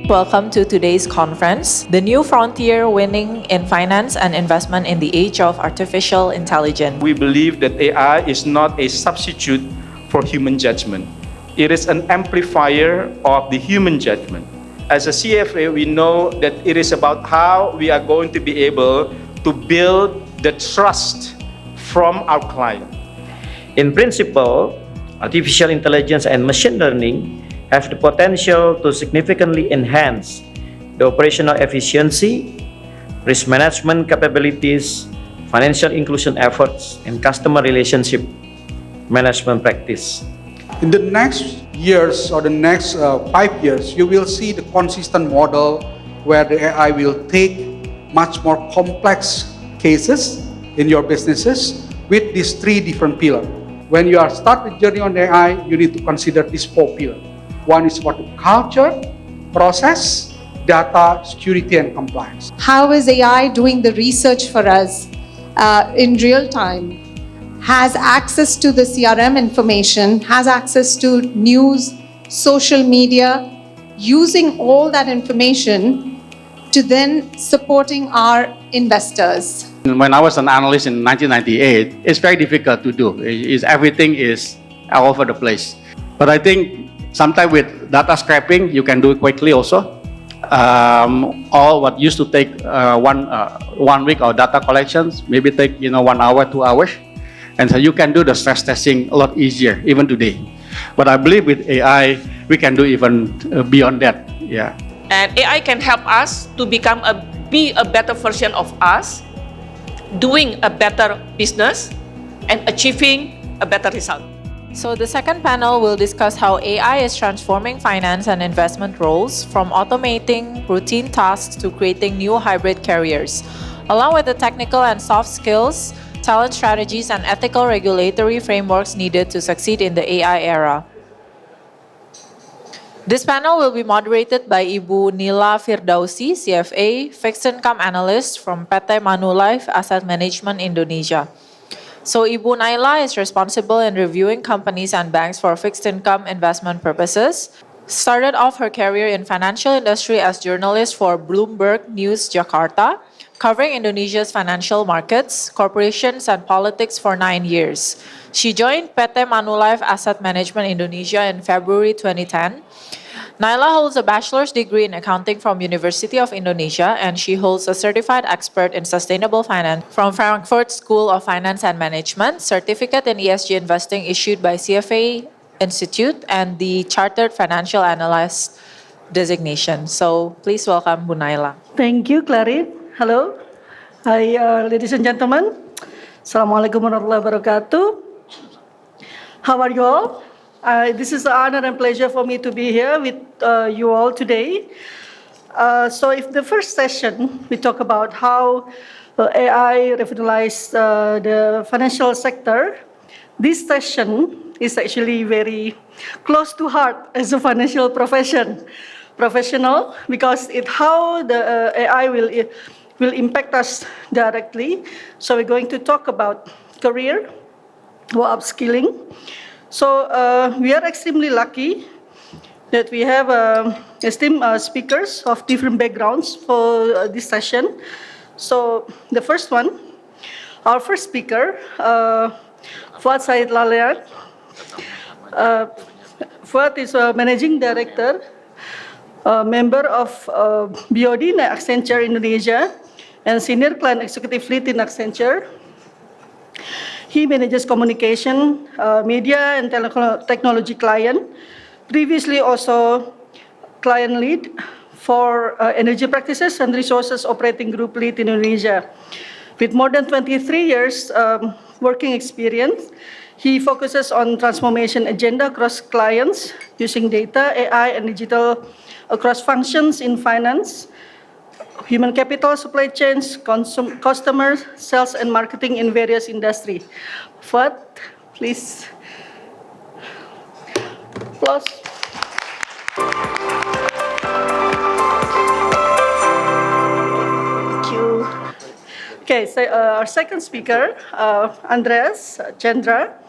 Welcome to today's conference, The New Frontier Winning in Finance and Investment in the Age of Artificial Intelligence. We believe that AI is not a substitute for human judgment. It is an amplifier of the human judgment. As a CFA, we know that it is about how we are going to be able to build the trust from our client. In principle, artificial intelligence and machine learning have the potential to significantly enhance the operational efficiency, risk management capabilities, financial inclusion efforts, and customer relationship management practice. In the next years or the next 5 years, you will see the consistent model where the AI will take much more complex cases in your businesses with these 3 different pillars. When you are start the journey on AI, you need to consider these 4 pillars. One is about culture, process, data, security, and compliance. How is AI doing the research for us in real time? Has access to the CRM information, has access to news, social media, using all that information to then supporting our investors. When I was an analyst in 1998, it's very difficult to do. Everything is all over the place. But I think sometimes with data scraping, you can do it quickly also. All what used to take 1 week of data collections, maybe take 1 hour, 2 hours. And so you can do the stress testing a lot easier, even today. But I believe with AI, we can do even beyond that. Yeah. And AI can help us to be a better version of us, doing a better business, and achieving a better result. So the second panel will discuss how AI is transforming finance and investment roles, from automating routine tasks to creating new hybrid careers, along with the technical and soft skills, talent strategies, and ethical regulatory frameworks needed to succeed in the AI era. This panel will be moderated by Ibu Nila Firdausi, CFA, Fixed Income Analyst from PT Manulife Asset Management Indonesia. So Ibu Naila is responsible in reviewing companies and banks for fixed income investment purposes. Started off her career in financial industry as journalist for Bloomberg News Jakarta, covering Indonesia's financial markets, corporations, and politics for 9 years. She joined PT Manulife Asset Management Indonesia in February 2010. Naila holds a bachelor's degree in accounting from University of Indonesia, and she holds a certified expert in sustainable finance from Frankfurt School of Finance and Management, certificate in ESG investing issued by CFA Institute, and the Chartered Financial Analyst designation. So please welcome Bu Naila. Thank you, Clarin. Hello. Hi, ladies and gentlemen. Assalamualaikum warahmatullahi wabarakatuh. How are you all? This is an honor and pleasure for me to be here with you all today. So if the first session, we talk about how AI revolutionized the financial sector, this session is actually very close to heart as a financial professional, because how the AI will impact us directly. So we're going to talk about career or upskilling. So we are extremely lucky that we have esteemed speakers of different backgrounds for this session. So the first one, our first speaker, Fuad Said Lalean. Fuad is a managing director, member of BOD Accenture Indonesia, and senior client executive lead in Accenture. He manages communication, media, and technology client. Previously also client lead for energy practices and resources operating group lead in Indonesia. With more than 23 years working experience, he focuses on transformation agenda across clients using data, AI, and digital across functions in finance, human capital, supply chains, customers, sales, and marketing in various industries. Fuad, please. Applause. Thank you. Okay, so our second speaker, Andreas Chandra.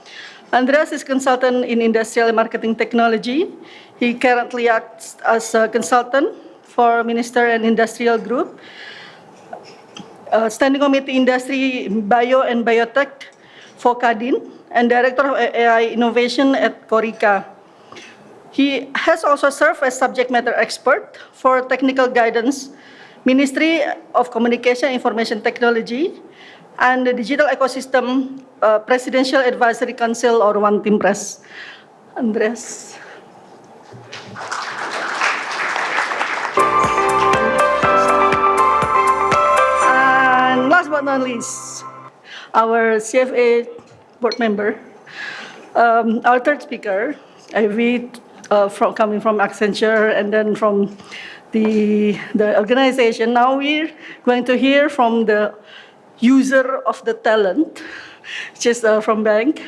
Andreas is consultant in industrial marketing technology. He currently acts as a consultant for Minister and Industrial Group, Standing Committee Industry Bio and Biotech for Kadin, and Director of AI Innovation at Corica. He has also served as subject matter expert for technical guidance, Ministry of Communication and Information Technology, and the Digital Ecosystem Presidential Advisory Council, or One Team Press. Andres. And last but not least, our CFA board member, our third speaker, Ivy, coming from Accenture and then from the organization. Now we're going to hear from the user of the talent, which is from bank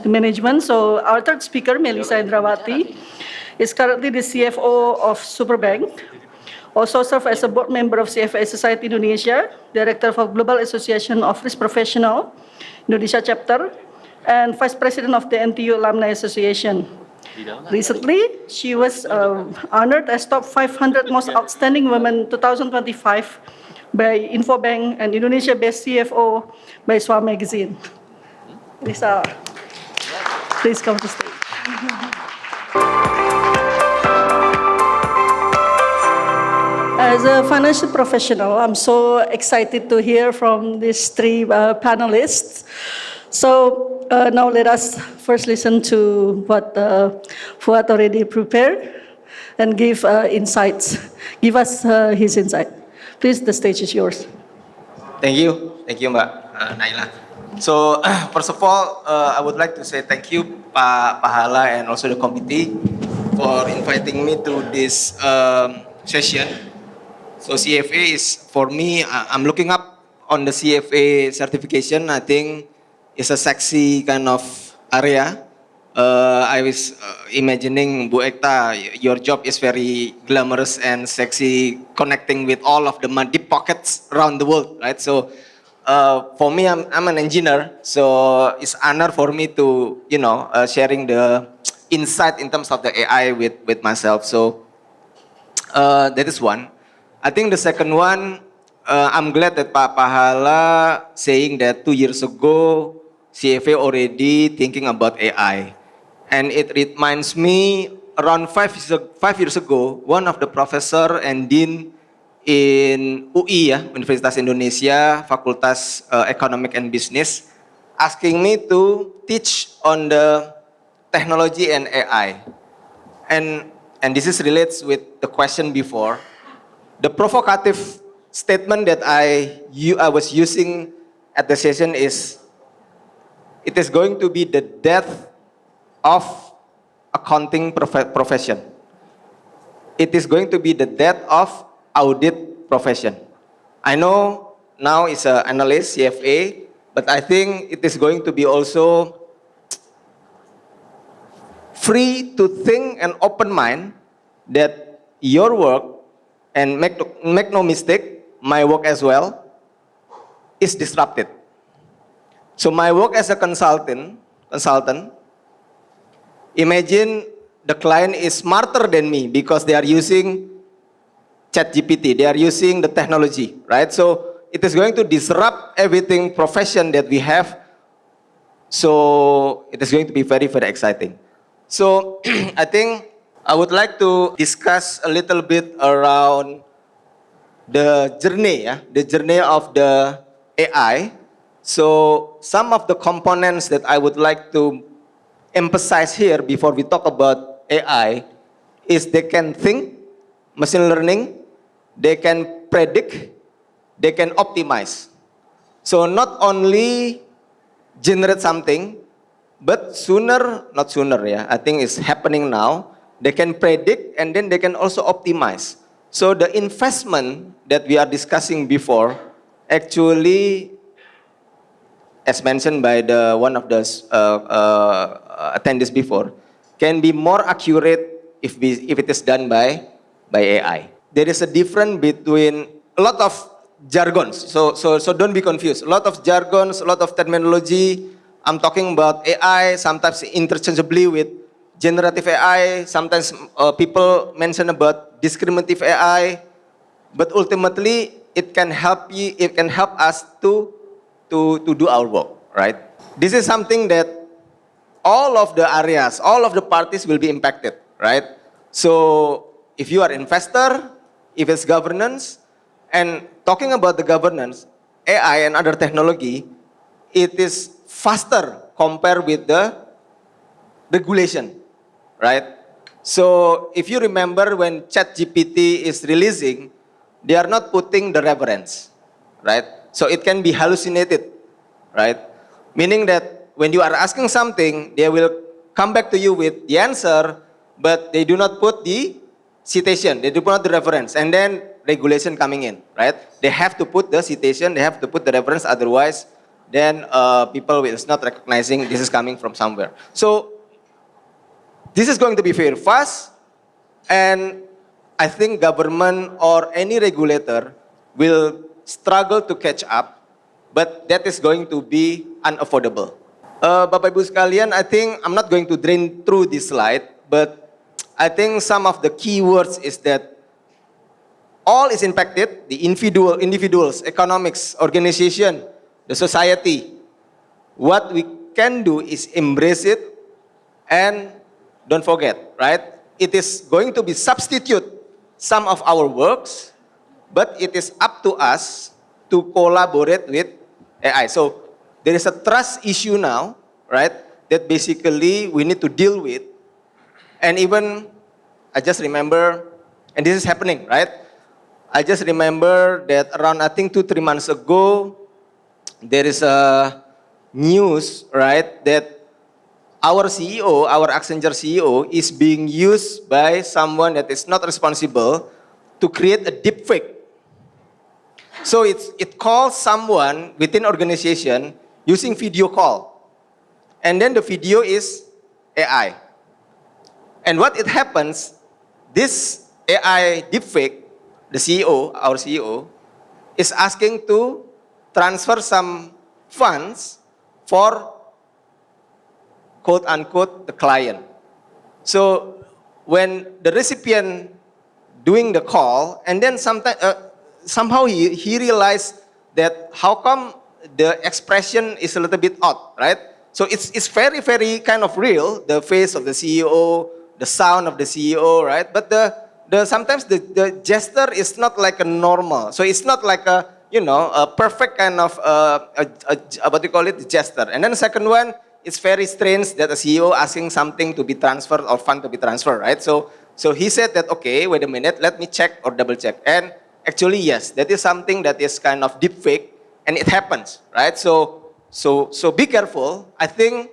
management. So our third speaker, Melissa Indrawati, is currently the CFO of Superbank. Also served as a board member of CFA Society Indonesia, director of Global Association of Risk Professional Indonesia chapter, and vice president of the NTU Alumni Association. Recently, she was honored as top 500 most outstanding women 2025 by Infobank and Indonesia Best CFO by SWA Magazine. Lisa, please come to stage. As a financial professional, I'm so excited to hear from these three panelists. So now let us first listen to what Fuad already prepared and give insights. Give us his insight. Please, the stage is yours. Thank you, Mbak Naila. So first of all, I would like to say thank you, Pak Pahala, and also the committee for inviting me to this session. So CFA is, for me, I'm looking up on the CFA certification. I think it's a sexy kind of area. I was imagining, Bu Ekta, your job is very glamorous and sexy, connecting with all of the deep pockets around the world, right? So for me, I'm an engineer, so it's honor for me to, sharing the insight in terms of the AI with myself. So that is one. I think the second one, I'm glad that Pak Pahala saying that 2 years ago, CFA already thinking about AI. And it reminds me, around 5 years ago, one of the professor and dean in UI, Universitas Indonesia, Fakultas Economic and Business, asking me to teach on the technology and AI. And this is relates with the question before. The provocative statement that I was using at the session is, it is going to be the death of accounting profession. It is going to be the death of audit profession. I know now it's an analyst, CFA, but I think it is going to be also free to think and open mind that your work, and make no mistake, my work as well, is disrupted. So my work as a consultant, imagine the client is smarter than me because they are using ChatGPT, they are using the technology, right? So it is going to disrupt everything profession that we have. So it is going to be very, very exciting. So I think I would like to discuss a little bit around the journey of the AI. So some of the components that I would like to emphasize here before we talk about AI is they can think, machine learning, they can predict, they can optimize. So not only generate something, but not sooner, I think it's happening now. They can predict and then they can also optimize. So the investment that we are discussing before, actually, as mentioned by one of the attendees before, can be more accurate if it is done by AI. There is a difference between a lot of jargons. So don't be confused. A lot of jargons, a lot of terminology. I'm talking about AI sometimes interchangeably with generative AI, sometimes people mention about discriminative AI, but ultimately it can help you, it can help us to do our work, right? This is something that all of the areas, all of the parties will be impacted, right? So if you are investor, if it's governance, and talking about the governance, AI and other technology, it is faster compared with the regulation, right? So if you remember when ChatGPT is releasing, they are not putting the reference, right? So it can be hallucinated, right? Meaning that when you are asking something, they will come back to you with the answer, but they do not put the citation, they do not the reference, and then regulation coming in, right? They have to put the citation, they have to put the reference, otherwise, then people will not recognizing this is coming from somewhere. So this is going to be very fast, and I think government or any regulator will struggle to catch up, but that is going to be unaffordable. Bapak Ibu sekalian, I think I'm not going to drain through this slide, but I think some of the key words is that all is impacted, the individuals, economics, organization, the society. What we can do is embrace it, and don't forget, right? It is going to be substitute some of our works, but it is up to us to collaborate with AI. So there is a trust issue now, right? That basically we need to deal with. And even, I just remember, and this is happening, right? I just remember that around, I think 2-3 months ago, there is a news, right, that our CEO, our Accenture CEO, is being used by someone that is not responsible to create a deep fake. So it calls someone within organization using video call. And then the video is AI. And what it happens, this AI deepfake, the CEO, our CEO, is asking to transfer some funds for quote unquote the client. So when the recipient doing the call, and then somehow he realized that how come the expression is a little bit odd, right? So it's very, very kind of real, the face of the CEO, the sound of the CEO, right? But the sometimes the gesture is not like a normal. So it's not like a, you know, a perfect kind of what do you call it, the gesture. And then the second one, it's very strange that a CEO asking something to be transferred or fund to be transferred, right? So he said that, okay, wait a minute, let me check or double check. And actually, yes, that is something that is kind of deep fake, and it happens, right? So be careful. I think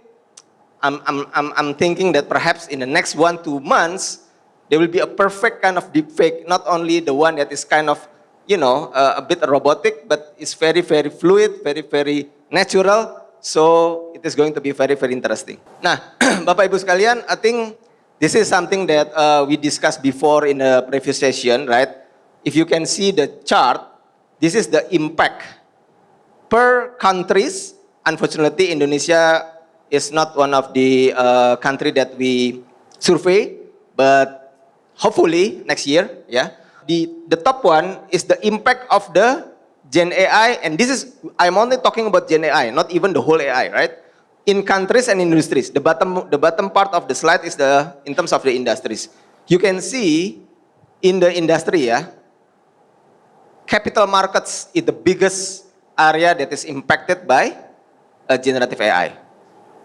I'm thinking that perhaps in the next 1-2 months there will be a perfect kind of deep fake, not only the one that is kind of, you know, a bit robotic, but it's very, very fluid, very, very natural. So it is going to be very, very interesting. Nah, Bapak Ibu sekalian, I think this is something that we discussed before in the previous session, right? If you can see the chart, this is the impact per countries. Unfortunately, Indonesia is not one of the country that we survey, but hopefully next year, yeah. The top one is the impact of the Gen AI, and this is, I'm only talking about Gen AI, not even the whole AI, right? In countries and industries. The bottom part of the slide is in terms of the industries. You can see in the industry, yeah, capital markets is the biggest area that is impacted by generative AI.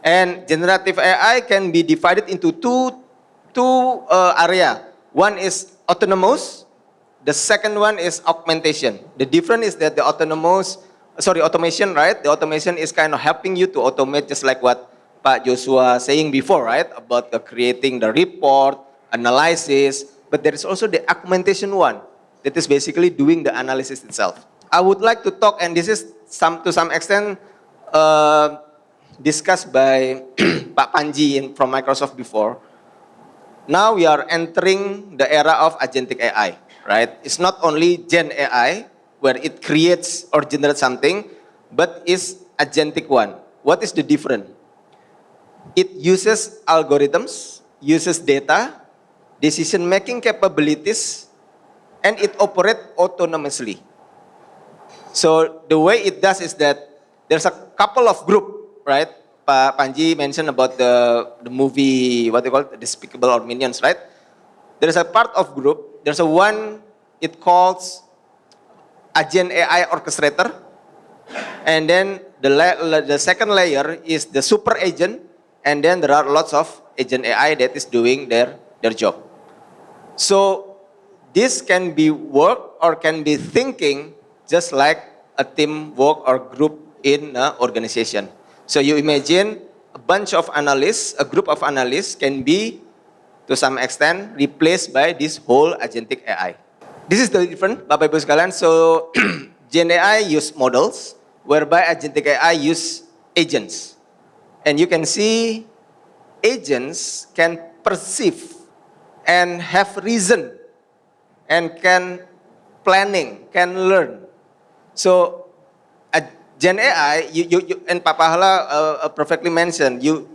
And generative AI can be divided into two area. One is autonomous. The second one is augmentation. The difference is that the automation, right? The automation is kind of helping you to automate, just like what Pak Joshua saying before, right? About creating the report, analysis. But there is also the augmentation one, that is basically doing the analysis itself. I would like to talk, and this is to some extent discussed by Pak Panji from Microsoft before. Now we are entering the era of agentic AI. Right? It's not only Gen AI, where it creates or generates something, but it's agentic one. What is the difference? It uses algorithms uses data, decision-making capabilities, and it operates autonomously. So the way it does is that there's a couple of group, right? Panji mentioned about the movie, what they call it, Despicable or Minions, right? There is a part of group, there's a one, it calls Agent AI Orchestrator. And then the second layer is the super agent. And then there are lots of agent AI that is doing their job. So this can be work or can be thinking just like a team work or group in an organization. So you imagine a bunch of analysts, a group of analysts can be to some extent replaced by this whole agentic AI. This is the difference, Bapak Ibu sekalian. So Gen AI use models, whereby agentic AI use agents. And you can see agents can perceive and have reason and can planning, can learn. So Gen AI, you and Pak Pahala perfectly mentioned, you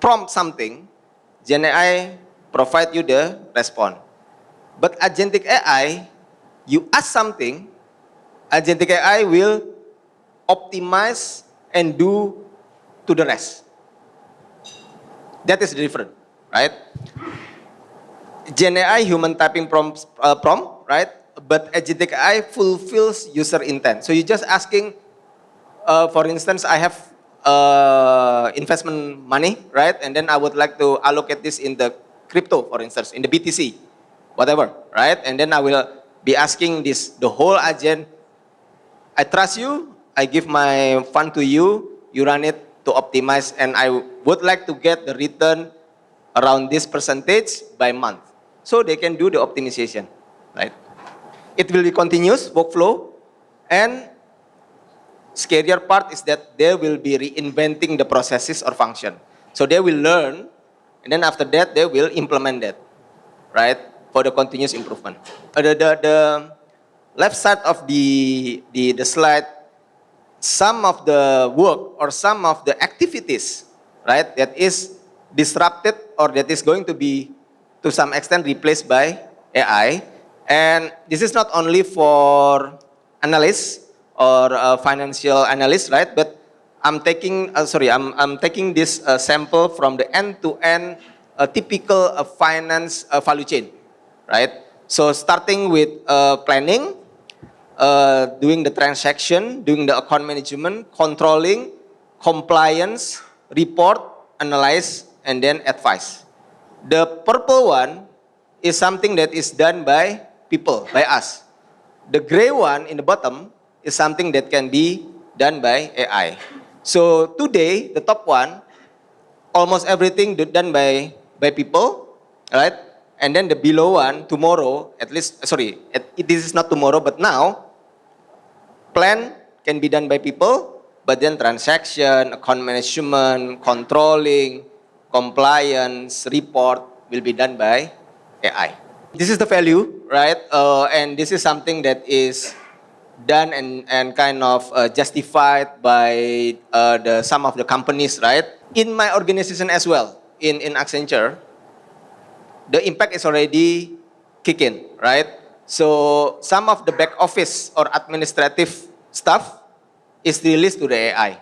prompt something, Gen AI provide you the response. But agentic AI, you ask something, agentic AI will optimize and do to the rest. That is different, right? Gen AI, human typing prompt, right? But agentic AI fulfills user intent. So you're just asking, for instance, I have investment money, right? And then I would like to allocate this in the crypto, for instance, in the BTC, whatever, right? And then I will be asking this, the whole agent, I trust you, I give my fund to you, you run it to optimize, and I would like to get the return around this percentage by month. So they can do the optimization, right? It will be continuous workflow, and scarier part is that they will be reinventing the processes or function. So they will learn, and then after that they will implement that, right? For the continuous improvement. The left side of the slide, some of the work or some of the activities, right, that is disrupted or that is going to be to some extent replaced by AI. And this is not only for analysts or financial analysts, right? But I'm taking, I'm taking this sample from the end-to-end typical finance value chain, right? So starting with planning, doing the transaction, doing the account management, controlling, compliance, report, analyze, and then advise. The purple one is something that is done by people, by us. The gray one in the bottom is something that can be done by AI. So today, the top one, almost everything done by people, right? And then the below one, tomorrow, at least, this is not tomorrow, but now, plan can be done by people, but then transaction, account management, controlling, compliance, report will be done by AI. This is the value, right? And this is something that is done and kind of justified by some of the companies, right? In my organization as well, in Accenture, the impact is already kicking, right? So some of the back office or administrative stuff is released to the AI.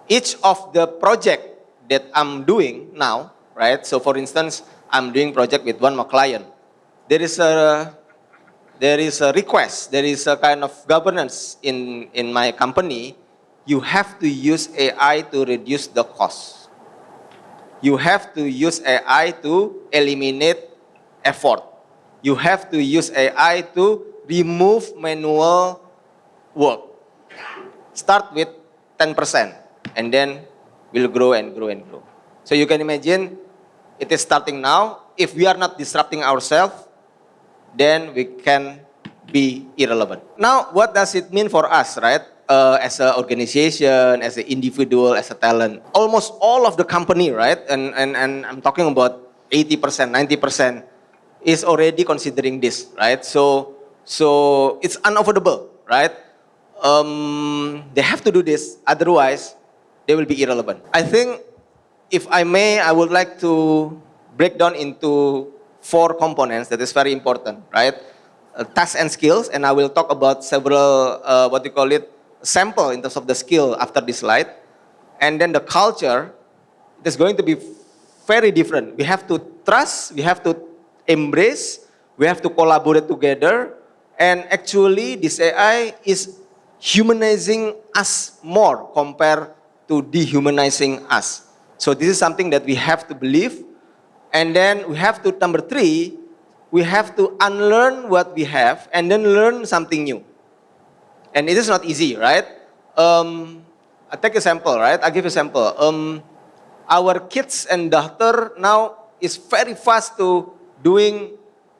Each of the project that I'm doing now, right? So for instance, I'm doing project with one more client. There is a request, there is a kind of governance in my company. You have to use AI to reduce the cost. You have to use AI to eliminate effort. You have to use AI to remove manual work. Start with 10% and then will grow and grow and grow. So you can imagine it is starting now. If we are not disrupting ourselves, then we can be irrelevant. Now, what does it mean for us, right? As an organization, as an individual, as a talent. Almost all of the company, right? And I'm talking about 80%, 90% is already considering this, right? So it's unavoidable, right? They have to do this, otherwise they will be irrelevant. I think, if I may, I would like to break down into 4 components that is very important, right? Tasks and skills, and I will talk about several, sample in terms of the skill after this slide. And then the culture, it is going to be very different. We have to trust, we have to embrace, we have to collaborate together, and actually this AI is humanizing us more compared to dehumanizing us. So this is something that we have to believe. And then we have to, number 3, we have to unlearn what we have and then learn something new. And it is not easy, right? I take a sample, right? I give a sample. Our kids and daughter now is very fast to doing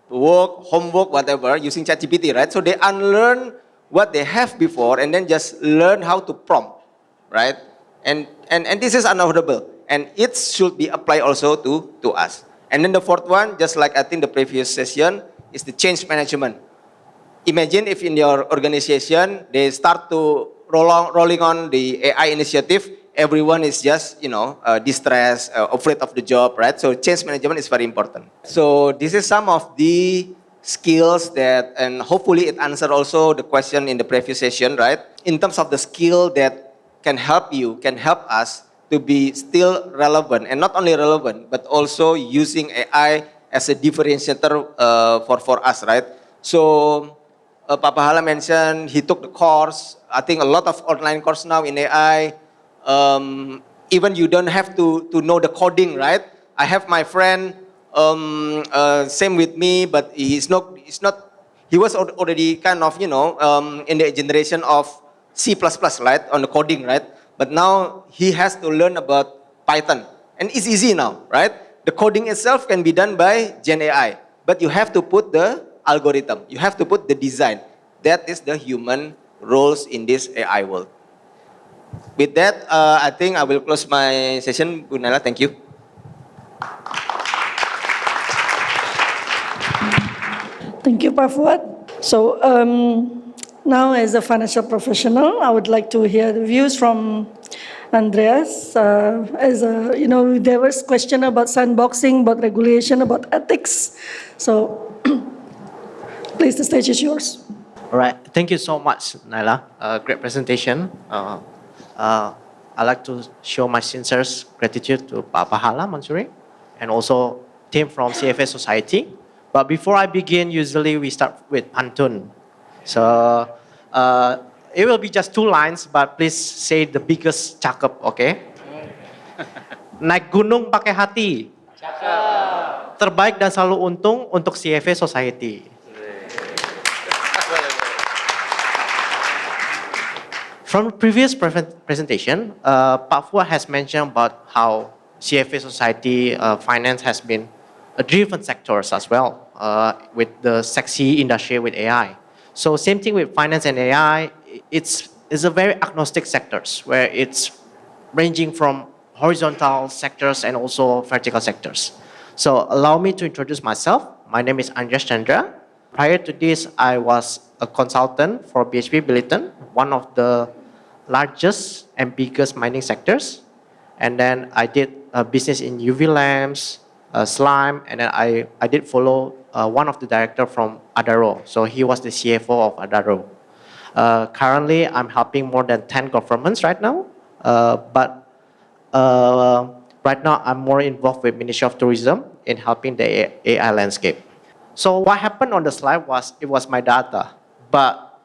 work, homework, whatever, using ChatGPT, right? So they unlearn what they have before and then just learn how to prompt, right? And this is unavoidable. And it should be applied also to us. And then the 4th one, just like I think the previous session, is the change management. Imagine if in your organization, they start to rolling on the AI initiative, everyone is just, distressed, afraid of the job, right? So change management is very important. So this is some of the skills that, and hopefully it answered also the question in the previous session, right? In terms of the skill that can help you, can help us to be still relevant, and not only relevant, but also using AI as a differentiator for us, right? So Pak Pahala mentioned he took the course. I think a lot of online course now in AI. Even you don't have to know the coding, right? I have my friend, same with me, but he was already kind of, in the generation of C++, right? On the coding, right? But now he has to learn about Python. And it's easy now, right? The coding itself can be done by Gen AI. But you have to put the algorithm. You have to put the design. That is the human roles in this AI world. With that, I think I will close my session. Bu Naila, thank you. Thank you, Pak Fuad. So now, as a financial professional, I would like to hear the views from Andreas. There was question about sandboxing, about regulation, about ethics. So please, the stage is yours. All right. Thank you so much, Naila. Great presentation. I'd like to show my sincere gratitude to Pak Pahala Mansuri and also team from CFA Society. But before I begin, usually we start with pantun. So it will be just 2 lines, but please say the biggest cakep, okay? Naik gunung pakai hati. Cakep. Terbaik dan selalu untung untuk CFA Society. From the previous presentation, Pak Fuad has mentioned about how CFA Society finance has been a driven sectors as well with the sexy industry with AI. So same thing with finance and AI, it's a very agnostic sectors where it's ranging from horizontal sectors and also vertical sectors. So allow me to introduce myself. My name is Andreas Chandra. Prior to this, I was a consultant for BHP Billiton, one of the largest and biggest mining sectors. And then I did business in UV lamps, slime, and then I did follow one of the director from Adaro. So he was the CFO of Adaro. Currently, I'm helping more than 10 governments right now. But right now, I'm more involved with Ministry of Tourism in helping the AI landscape. So what happened on the slide was, it was my data, but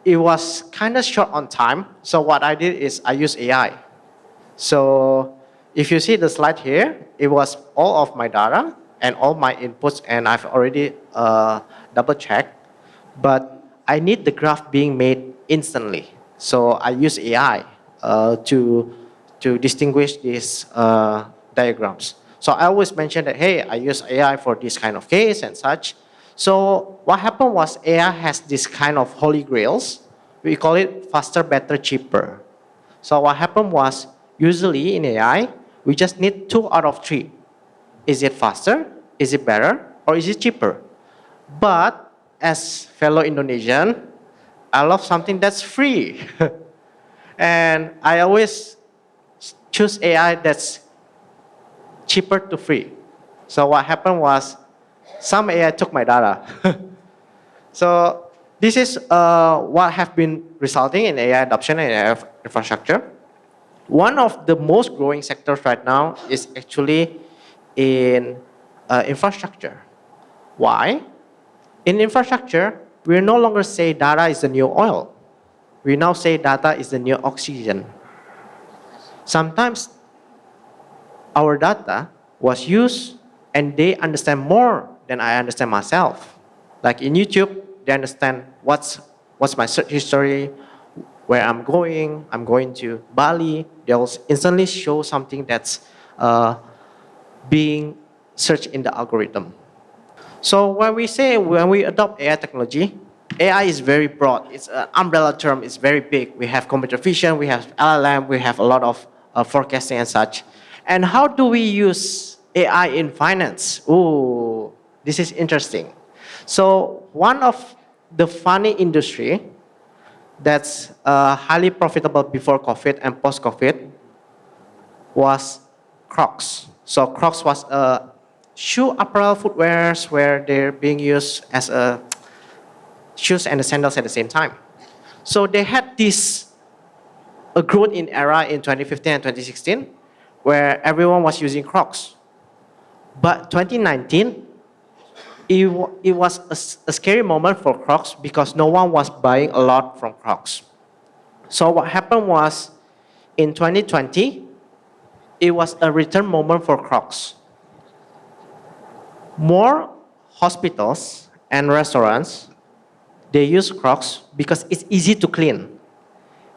it was kind of short on time. So what I did is I used AI. So if you see the slide here, it was all of my data and all my inputs, and I've already double checked. But I need the graph being made instantly. So I use AI to distinguish these diagrams. So I always mention that, hey, I use AI for this kind of case and such. So what happened was AI has this kind of holy grails. We call it faster, better, cheaper. So what happened was, usually in AI, we just need 2 out of 3. Is it faster? Is it better? Or is it cheaper? But as fellow Indonesian, I love something that's free. And I always choose AI that's cheaper to free. So what happened was some AI took my data. So this is what have been resulting in AI adoption and AI infrastructure. One of the most growing sectors right now is actually in infrastructure. Why? In infrastructure, we no longer say data is the new oil. We now say data is the new oxygen. Sometimes our data was used and they understand more than I understand myself. Like in YouTube, they understand what's my search history, where I'm going to Bali. They'll instantly show something that's being searched in the algorithm. So when we adopt AI technology, AI is very broad. It's an umbrella term. It's very big. We have computer vision, we have LLM, we have a lot of forecasting and such. And how do we use AI in finance? Ooh, this is interesting. So one of the funny industry that's highly profitable before COVID and post-COVID was Crocs. So Crocs was a shoe apparel footwears where they're being used as a shoes and the sandals at the same time. So they had this a growth in era in 2015 and 2016 where everyone was using Crocs. But 2019, it was a scary moment for Crocs because no one was buying a lot from Crocs. So what happened was in 2020, it was a return moment for Crocs. More hospitals and restaurants, they use Crocs because it's easy to clean.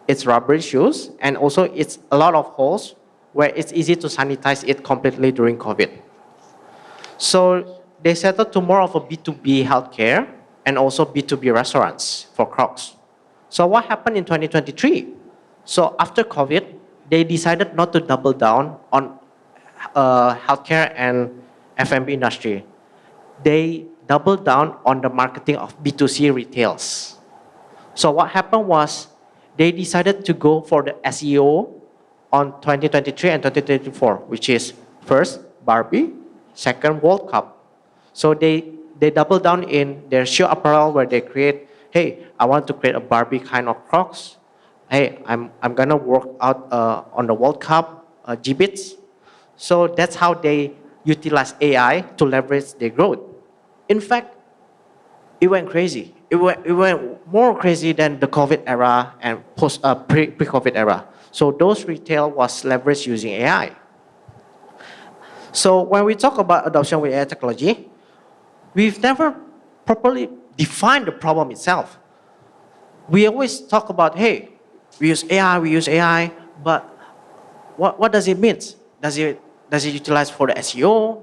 It's rubber shoes and also it's a lot of holes where it's easy to sanitize it completely during COVID. So they settled to more of a B2B healthcare and also B2B restaurants for Crocs. So what happened in 2023? So after COVID, they decided not to double down on healthcare and F&B industry. They doubled down on the marketing of B2C retails. So what happened was they decided to go for the SEO on 2023 and 2024, which is first Barbie, second World Cup. So they double down in their shoe apparel where they create, hey, I want to create a Barbie kind of Crocs. Hey, I'm gonna work out on the World Cup G-Bits. So that's how they utilize AI to leverage their growth. In fact, it went crazy. It went more crazy than the COVID era and pre-COVID era. So those retail was leveraged using AI. So when we talk about adoption with AI technology, we've never properly defined the problem itself. We always talk about, hey, we use AI, but what does it mean? Does it utilize for the SEO?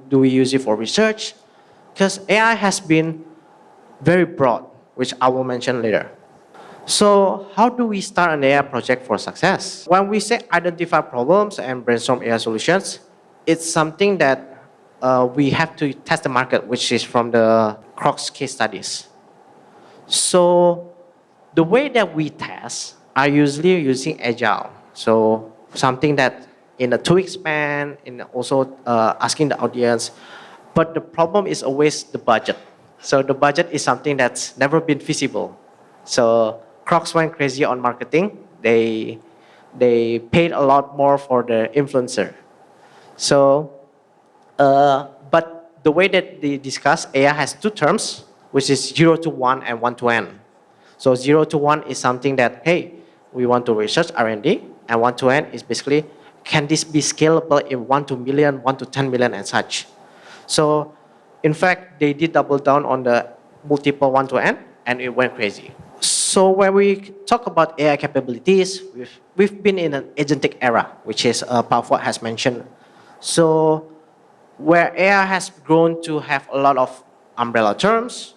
Do we use it for research? Because AI has been very broad, which I will mention later. So how do we start an AI project for success? When we say identify problems and brainstorm AI solutions, it's something that we have to test the market, which is from the Crocs case studies. So the way that we test are usually using Agile. So something that in a 2-week span, and also asking the audience. But the problem is always the budget. So the budget is something that's never been feasible. So Crocs went crazy on marketing. They paid a lot more for the influencer. So, but the way that they discuss, AI has 2 terms, which is 0 to 1 and 1 to N. So 0 to 1 is something that, hey, we want to research R&D, and 1 to N is basically, can this be scalable in 1 to million, 1 to 10 million and such? So in fact, they did double down on the multiple 1 to N and it went crazy. So when we talk about AI capabilities, we've been in an agentic era, which is Pak has mentioned. So where AI has grown to have a lot of umbrella terms,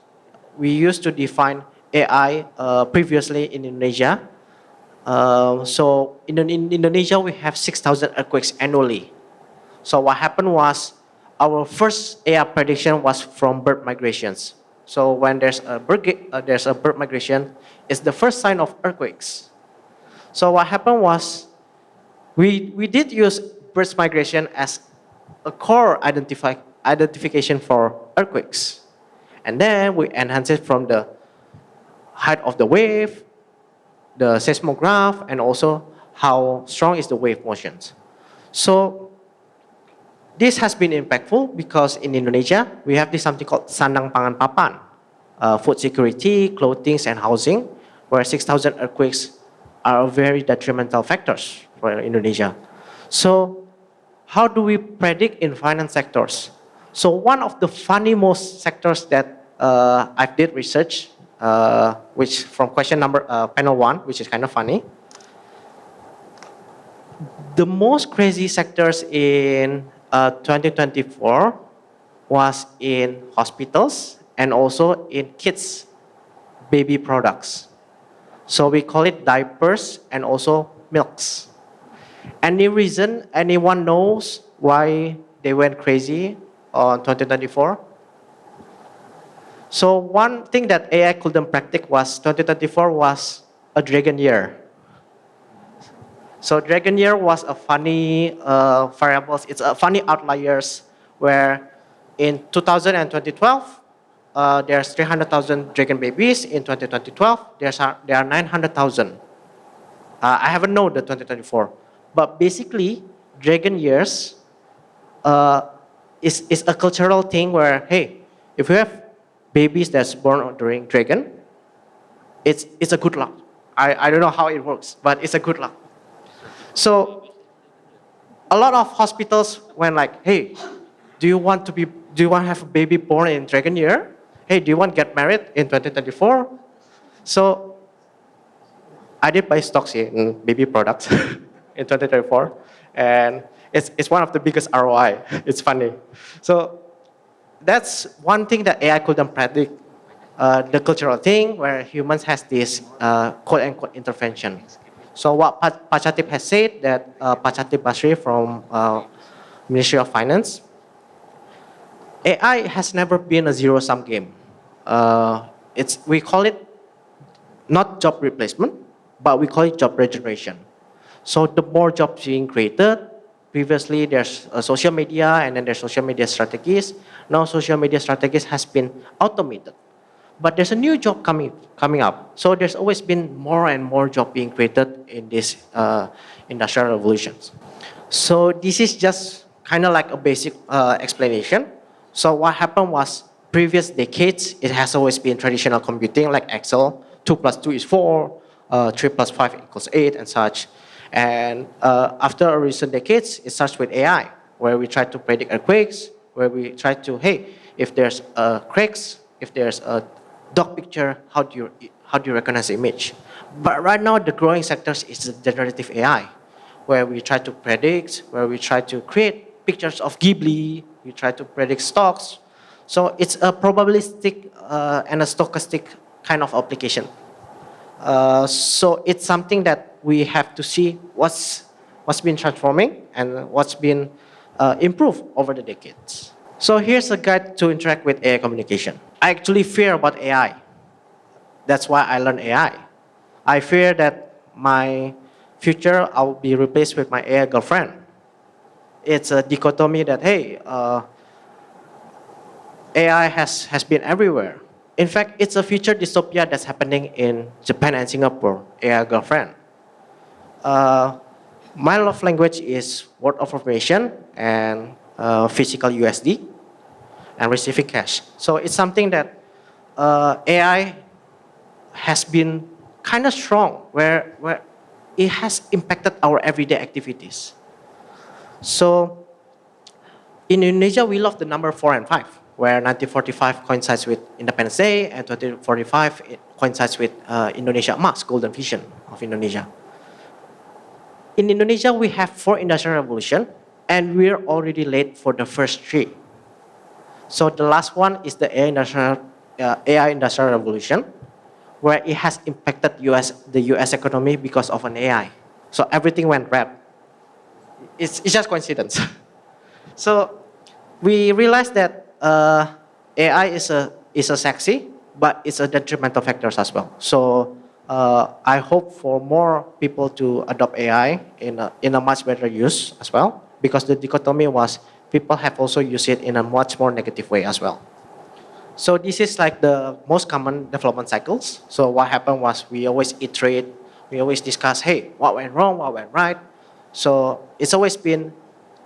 we used to define AI previously in Indonesia. So in Indonesia, we have 6,000 earthquakes annually. So what happened was our first AI prediction was from bird migrations. So when there's a bird migration, it's the first sign of earthquakes. So what happened was we did use bird migration as a core identification for earthquakes. And then we enhance it from the height of the wave, the seismograph, and also how strong is the wave motions. So this has been impactful because in Indonesia, we have this something called Sandang Pangan Papan, food security, clothing, and housing, where 6,000 earthquakes are very detrimental factors for Indonesia. So how do we predict in finance sectors? So one of the funny most sectors that I did research, which from question number panel 1, which is kind of funny. The most crazy sectors in 2024 was in hospitals and also in kids' baby products. So we call it diapers and also milks. Any reason anyone knows why they went crazy on 2024? So one thing that AI couldn't predict was 2024 was a dragon year. So dragon year was a funny variables. It's a funny outliers where in 2000 and 2012, there's 300,000 dragon babies. In 2012, there are 900,000. I haven't known the 2024, but basically dragon years is a cultural thing where, hey, if you have babies that's born during dragon, it's a good luck. I don't know how it works, but it's a good luck. So a lot of hospitals went like, hey, do you want to have a baby born in dragon year? Hey, do you want to get married in 2024? So I did buy stocks in baby products in 2024, and it's one of the biggest ROI. It's funny. So that's one thing that AI couldn't predict. The cultural thing where humans has this quote-unquote intervention. So what Pachatip has said that Pachatip Basri from Ministry of Finance, AI has never been a zero-sum game. We call it not job replacement, but we call it job regeneration. So the more jobs being created, previously there's social media and then there's social media strategies. Now social media strategies has been automated. But there's a new job coming up. So there's always been more and more job being created in this industrial revolutions. So this is just kind of like a basic explanation. So what happened was previous decades, it has always been traditional computing like Excel, 2 plus 2 is 4, 3 plus 5 equals 8 and such. And after recent decades, it starts with AI, where we try to predict earthquakes, where we try to, hey, if there's cracks, if there's a dog picture, how do you recognize the image? But right now, the growing sectors is the generative AI, where we try to predict, where we try to create pictures of Ghibli, we try to predict stocks. So it's a probabilistic and a stochastic kind of application. So it's something that we have to see what's been transforming and what's been improved over the decades. So here's a guide to interact with AI communication. I actually fear about AI. That's why I learned AI. I fear that my future I'll be replaced with my AI girlfriend. It's a dichotomy that, hey, AI has been everywhere. In fact, it's a future dystopia that's happening in Japan and Singapore, AI girlfriend. My love language is word of affirmation and physical USD and receiving cash. So it's something that AI has been kind of strong where it has impacted our everyday activities. So in Indonesia, we love the number 4 and 5, where 1945 coincides with Independence Day and 2045 coincides with Indonesia Emas, Golden Vision of Indonesia. In Indonesia, we have 4 industrial revolutions, and we're already late for the first 3. So the last one is the AI industrial revolution, where it has impacted the US economy because of an AI. So everything went red. It's just coincidence. So we realized that AI is a sexy, but it's a detrimental factors as well. So I hope for more people to adopt AI in a much better use as well, because the dichotomy was people have also used it in a much more negative way as well. So this is like the most common development cycles. So what happened was we always iterate, we always discuss, hey, what went wrong, what went right. So it's always been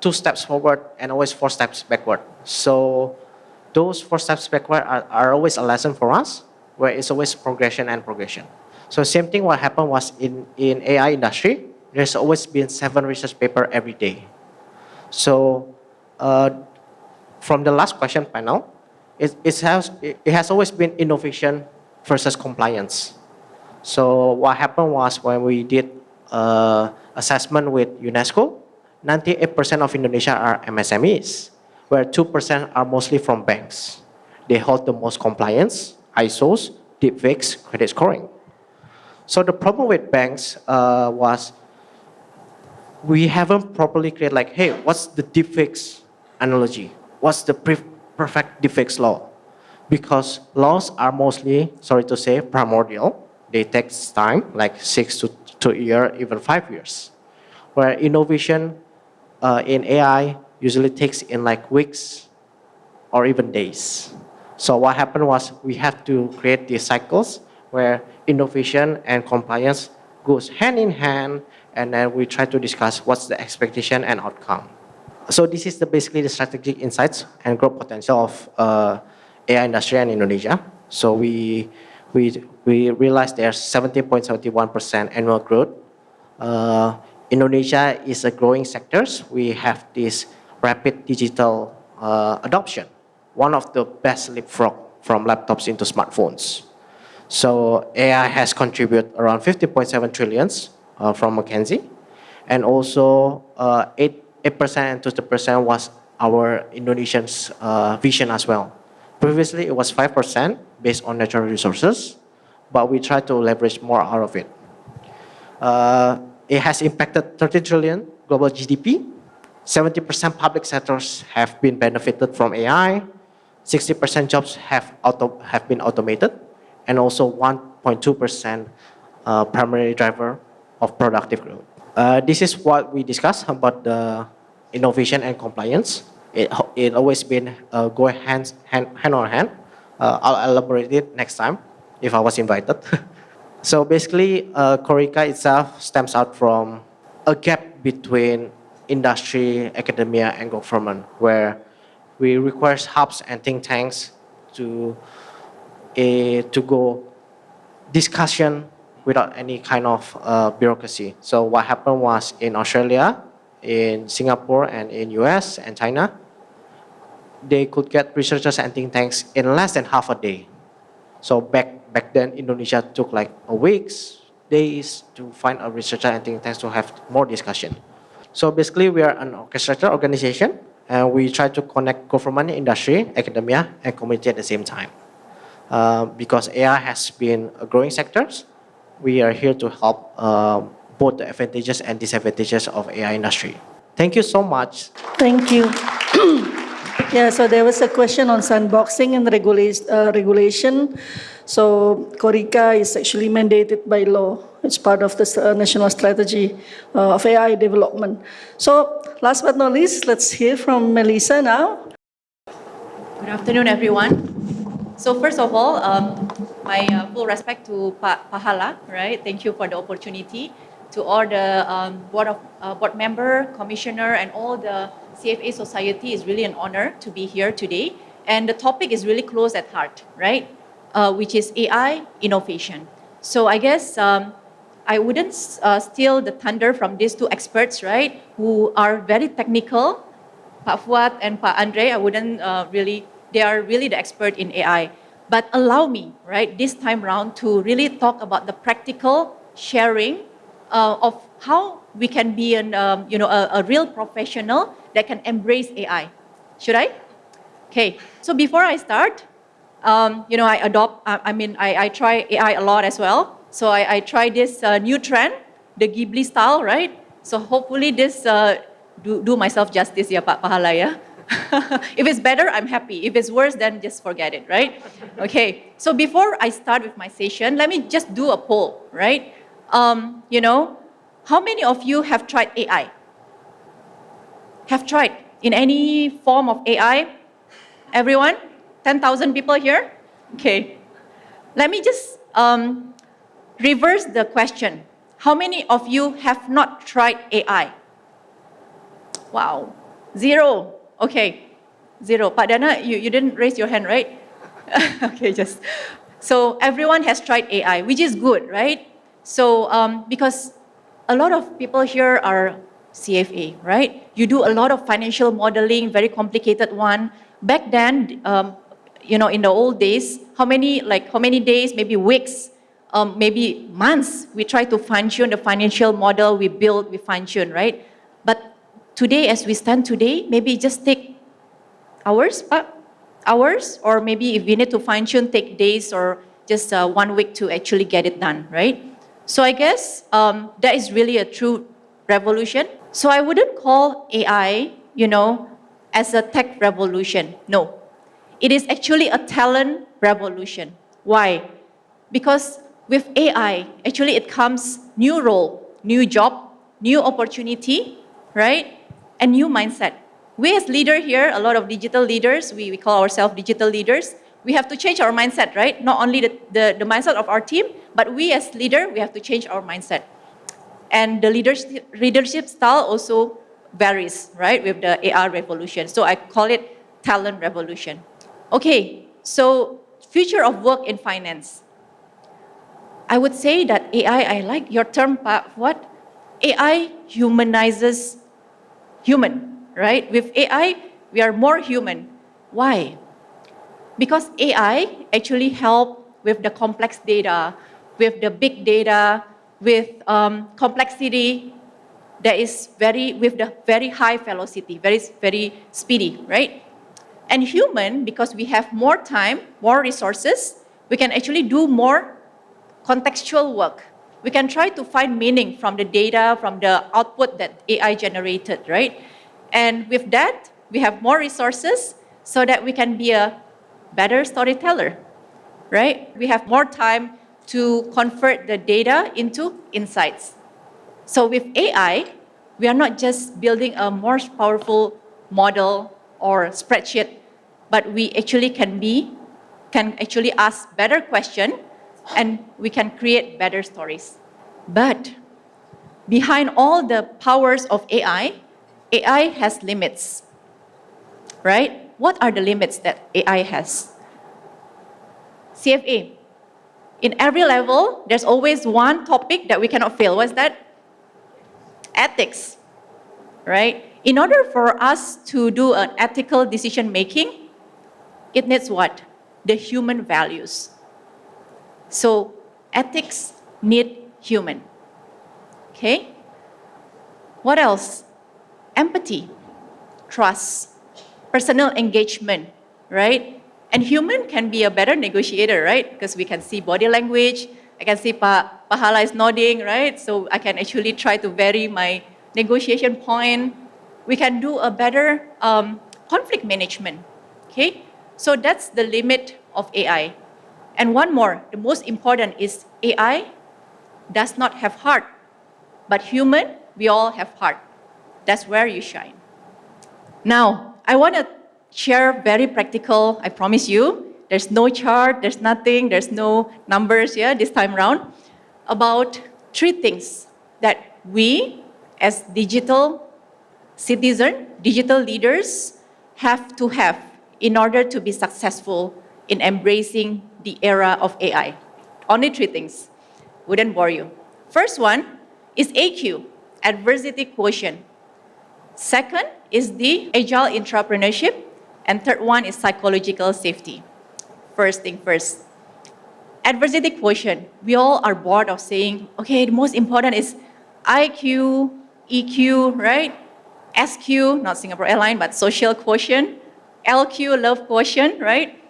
2 steps forward and always 4 steps backward. So those 4 steps backward are always a lesson for us, where it's always progression and progression. So same thing what happened was in AI industry, there's always been 7 research paper every day. So from the last question panel, it has always been innovation versus compliance. So what happened was when we did assessment with UNESCO, 98% of Indonesia are MSMEs, where 2% are mostly from banks. They hold the most compliance, ISOs, deepfakes, credit scoring. So the problem with banks was we haven't properly created like, hey, what's the deepfakes analogy? What's the perfect deepfakes law? Because laws are mostly, sorry to say, primordial. They take time, like 6 to a year, even 5 years. Where innovation in AI usually takes in like weeks or even days. So what happened was we have to create these cycles where innovation and compliance goes hand in hand, and then we try to discuss what's the expectation and outcome. So this is basically the strategic insights and growth potential of AI industry in Indonesia. So we realized there's 17.71% annual growth. Indonesia is a growing sector. We have this rapid digital adoption, one of the best leapfrog from laptops into smartphones. So AI has contributed around 50.7 trillions from McKinsey, and also 8% and 20% was our Indonesians' vision as well. Previously, it was 5% based on natural resources, but we try to leverage more out of it. It has impacted 30 trillion global GDP. 70% public sectors have been benefited from AI. 60% jobs have been automated, and also 1.2% primary driver of productive growth. This is what we discussed about the innovation and compliance. It always been going hand on hand. I'll elaborate it next time if I was invited. So basically, Corica itself stems out from a gap between industry, academia, and government, where we require hubs and think tanks to go discussion without any kind of bureaucracy. So what happened was in Australia, in Singapore, and in US and China, they could get researchers and think tanks in less than half a day. So back then, Indonesia took like a weeks, days to find a researcher and think tanks to have more discussion. So basically, we are an orchestrator organization, and we try to connect government, industry, academia, and community at the same time. Because AI has been a growing sector, we are here to help both the advantages and disadvantages of AI industry. Thank you so much. Thank you. Yeah, so there was a question on sandboxing and regulation. So Corica is actually mandated by law. It's part of the national strategy of AI development. So last but not least, let's hear from Melissa now. Good afternoon, everyone. So first of all, my full respect to Pak Pahala, right? Thank you for the opportunity. To all the board member, commissioner, and all the CFA society, is really an honor to be here today. And the topic is really close at heart, right? Which is AI innovation. So I guess I wouldn't steal the thunder from these 2 experts, right? Who are very technical. Pak Fuad and Pak Andre, I wouldn't they are really the expert in AI. But allow me, right, this time round to really talk about the practical sharing of how we can be a real professional that can embrace AI. Should I? Okay. So before I start, I try AI a lot as well. So I try this new trend, the Ghibli style, right? So hopefully this do myself justice, yeah, Pak Pahala, yeah. If it's better, I'm happy. If it's worse, then just forget it, right? Okay. So before I start with my session, let me just do a poll, right? How many of you have tried AI? Have tried? in any form of AI? Everyone? 10,000 people here? Okay. Let me just reverse the question. How many of you have not tried AI? Wow. 0. Okay. 0. Pak Dana, you didn't raise your hand, right? Okay, just. So everyone has tried AI, which is good, right? So because a lot of people here are CFA, right? You do a lot of financial modeling, very complicated one. Back then, in the old days, how many days, maybe weeks, maybe months, we try to fine-tune the financial model, we build, we fine-tune, right? But today, as we stand today, maybe just take hours, or maybe if we need to fine-tune, take days or just 1 week to actually get it done, right? So I guess that is really a true revolution. So I wouldn't call AI, as a tech revolution. No. It is actually a talent revolution. Why? Because with AI, actually it comes new role, new job, new opportunity, right? And new mindset. We as leaders here, a lot of digital leaders, we call ourselves digital leaders, we have to change our mindset, right? Not only the mindset of our team, but we as leader, we have to change our mindset. And the leadership style also varies, right, with the AI revolution. So I call it talent revolution. Okay, so future of work in finance. I would say that AI, I like your term, Pak, what? AI humanizes human, right? With AI, we are more human. Why? Because AI actually help with the complex data, with the big data, with complexity that is with the very high velocity, very speedy, right? And human, because we have more time, more resources, we can actually do more contextual work. We can try to find meaning from the data, from the output that AI generated, right? And with that, we have more resources so that we can be a better storyteller, right? We have more time to convert the data into insights. So with AI, we are not just building a more powerful model or spreadsheet, but we actually can actually ask better questions and we can create better stories. But behind all the powers of AI has limits, right? What are the limits that AI has? CFA. In every level, there's always one topic that we cannot fail. What's that? Ethics, right? In order for us to do an ethical decision making, it needs what? The human values. So ethics need human. Okay? What else? Empathy, trust, personal engagement, right? And human can be a better negotiator, right? Because we can see body language. I can see Pahala is nodding, right? So I can actually try to vary my negotiation point. We can do a better conflict management, okay? So that's the limit of AI. And one more, the most important is AI does not have heart, but human, we all have heart. That's where you shine. Now, I want to share very practical, I promise you, there's no chart, there's nothing, there's no numbers here this time around, about 3 things that we as digital citizens, digital leaders have to have in order to be successful in embracing the era of AI. Only 3 things. Wouldn't bore you. First one is AQ, adversity quotient. Second is the agile entrepreneurship. And third one is psychological safety. First thing first. Adversity quotient. We all are bored of saying, okay, the most important is IQ, EQ, right? SQ, not Singapore Airlines, but social quotient. LQ, love quotient, right?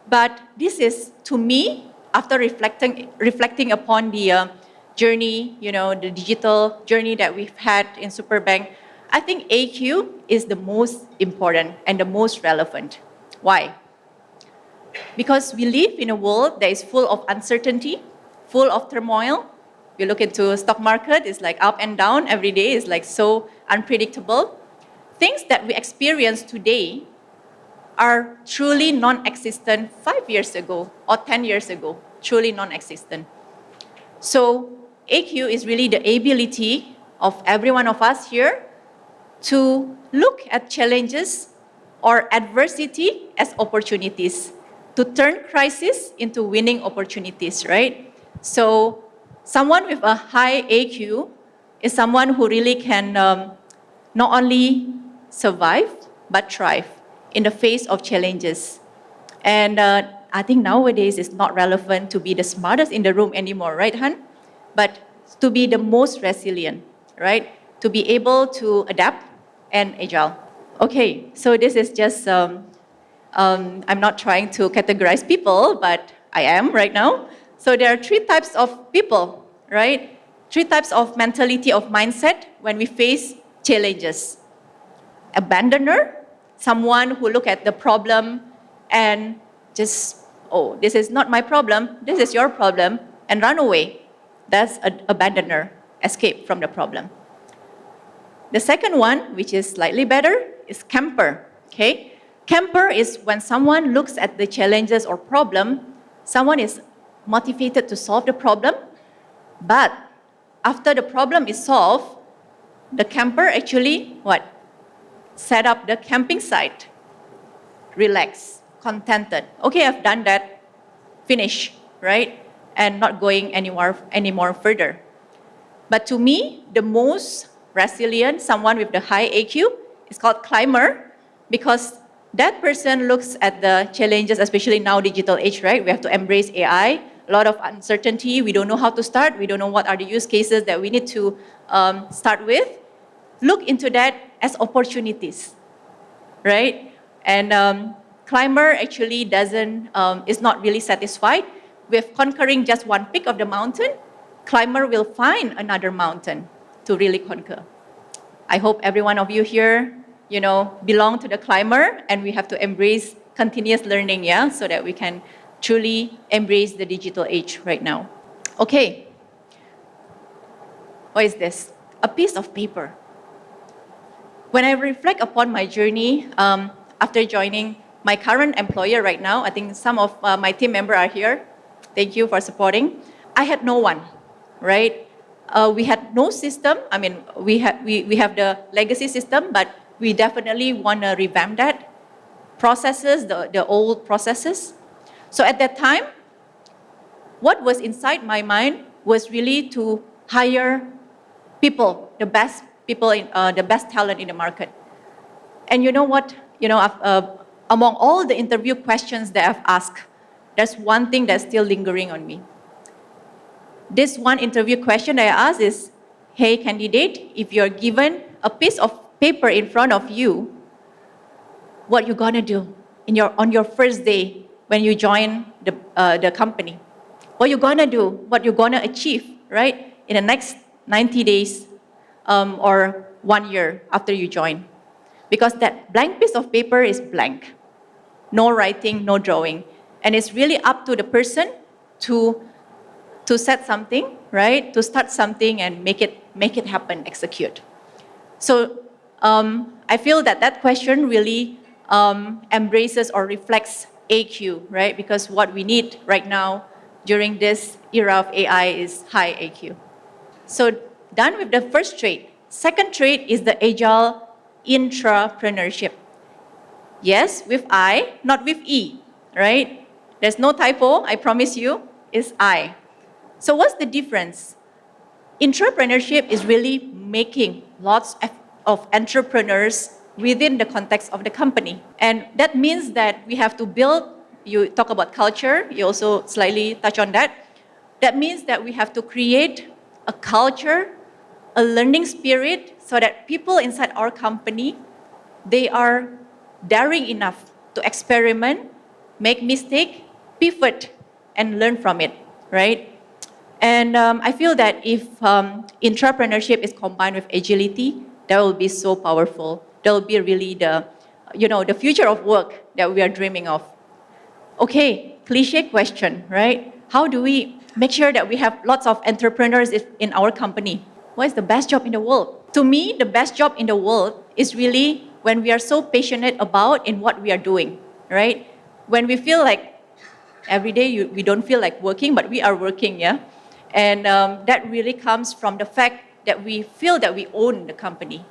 But this is, to me, after reflecting upon the journey, the digital journey that we've had in Superbank, I think AQ is the most important and the most relevant. Why? Because we live in a world that is full of uncertainty, full of turmoil. You look into stock market, it's like up and down every day, it's like so unpredictable. things that we experience today are truly non-existent 5 years ago or 10 years ago, truly non-existent. So AQ is really the ability of every one of us here to look at challenges or adversity as opportunities, to turn crisis into winning opportunities, right? So someone with a high AQ is someone who really can not only survive, but thrive in the face of challenges. And I think nowadays it's not relevant to be the smartest in the room anymore, right, Han? But to be the most resilient, right? To be able to adapt and agile. Okay, so this is just, I'm not trying to categorize people, but I am right now. So there are 3 types of people, right? 3 types of mentality of mindset when we face challenges. Abandoner, someone who look at the problem and just, oh, this is not my problem, this is your problem, and run away. That's an abandoner, escape from the problem. The second one, which is slightly better, is camper, okay? Camper is when someone looks at the challenges or problem, someone is motivated to solve the problem, but after the problem is solved, the camper actually, what? Set up the camping site, relax, contented. Okay, I've done that, finish, right? And not going anymore further. But to me, the most resilient, someone with the high AQ, is called climber, because that person looks at the challenges, especially now digital age, right? We have to embrace AI, a lot of uncertainty, we don't know how to start, we don't know what are the use cases that we need to start with. Look into that as opportunities, right? And climber actually is not really satisfied with conquering just one peak of the mountain. Climber will find another mountain to really conquer. I hope every one of you here, belong to the climber, and we have to embrace continuous learning, yeah, so that we can truly embrace the digital age right now. Okay. What is this? A piece of paper. When I reflect upon my journey after joining my current employer right now, I think some of my team members are here. Thank you for supporting. I had no one, right? We had no system. I mean, we have the legacy system, but we definitely want to revamp that. Processes, the old processes. So at that time, what was inside my mind was really to hire people, the best people, the best talent in the market. And you know what? Among all the interview questions that I've asked, there's one thing that's still lingering on me. This one interview question that I asked is, hey candidate, if you're given a piece of paper in front of you, what you gonna do on your first day when you join the company? What you gonna do? What you gonna achieve, right? In the next 90 days or 1 year after you join. Because that blank piece of paper is blank. No writing, no drawing. And it's really up to the person to set something, right? To start something and make it happen, execute. So I feel that question really embraces or reflects AQ, right? Because what we need right now during this era of AI is high AQ. So done with the first trait. Second trait is the agile intrapreneurship. Yes, with I, not with E, right? There's no typo, I promise you, it's I. So what's the difference? Intrapreneurship is really making lots of entrepreneurs within the context of the company. And that means that we have to build, you talk about culture, you also slightly touch on that. That means that we have to create a culture, a learning spirit, so that people inside our company, they are daring enough to experiment, make mistake, pivot, and learn from it, right? And I feel that if intrapreneurship is combined with agility, that will be so powerful. That will be really the future of work that we are dreaming of. Okay, cliche question, right? How do we make sure that we have lots of entrepreneurs in our company? What is the best job in the world? To me, the best job in the world is really when we are so passionate about in what we are doing, right? When we feel like every day we don't feel like working, but we are working, yeah? And that really comes from the fact that we feel that we own the company.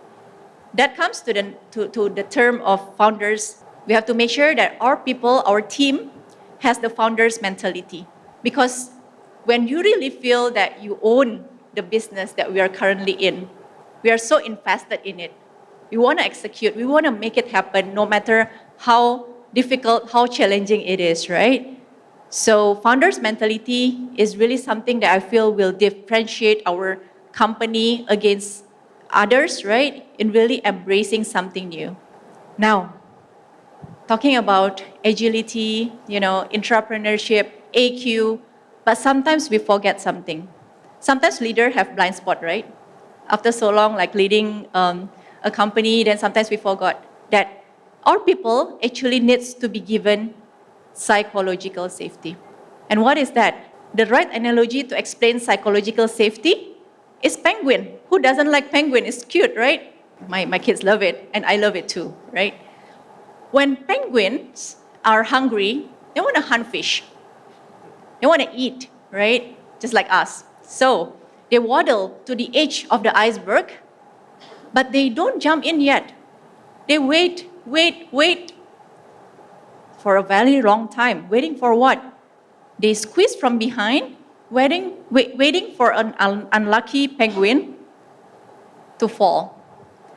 That comes to the term of founders. We have to make sure that our people, our team, has the founders mentality. Because when you really feel that you own the business that we are currently in, we are so invested in it. We want to execute, we want to make it happen no matter how difficult, how challenging it is, right? So founders mentality is really something that I feel will differentiate our company against others, right? In really embracing something new. Now, talking about agility, entrepreneurship, AQ, but sometimes we forget something. Sometimes leaders have blind spot, right? After so long, like leading a company, then sometimes we forgot that our people actually needs to be given psychological safety. And what is that? The right analogy to explain psychological safety is penguin. Who doesn't like penguin? It's cute, right? My kids love it, and I love it too, right? When penguins are hungry, they want to hunt fish. They want to eat, right? Just like us. So they waddle to the edge of the iceberg, but they don't jump in yet. They wait for a very long time. Waiting for what? They squeeze from behind, waiting for an unlucky penguin to fall.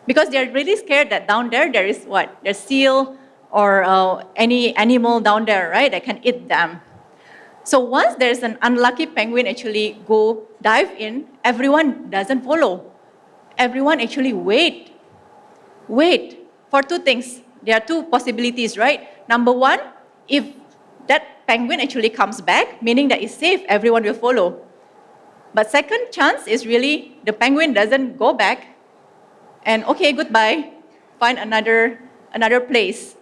Because they're really scared that down there is what? There's seal or any animal down there, right, that can eat them. So once there's an unlucky penguin actually go dive in, everyone doesn't follow. Everyone actually wait for two things. There are two possibilities, right? Number one, if that penguin actually comes back, meaning that it's safe, everyone will follow. But second chance is really the penguin doesn't go back and okay, goodbye, find another place.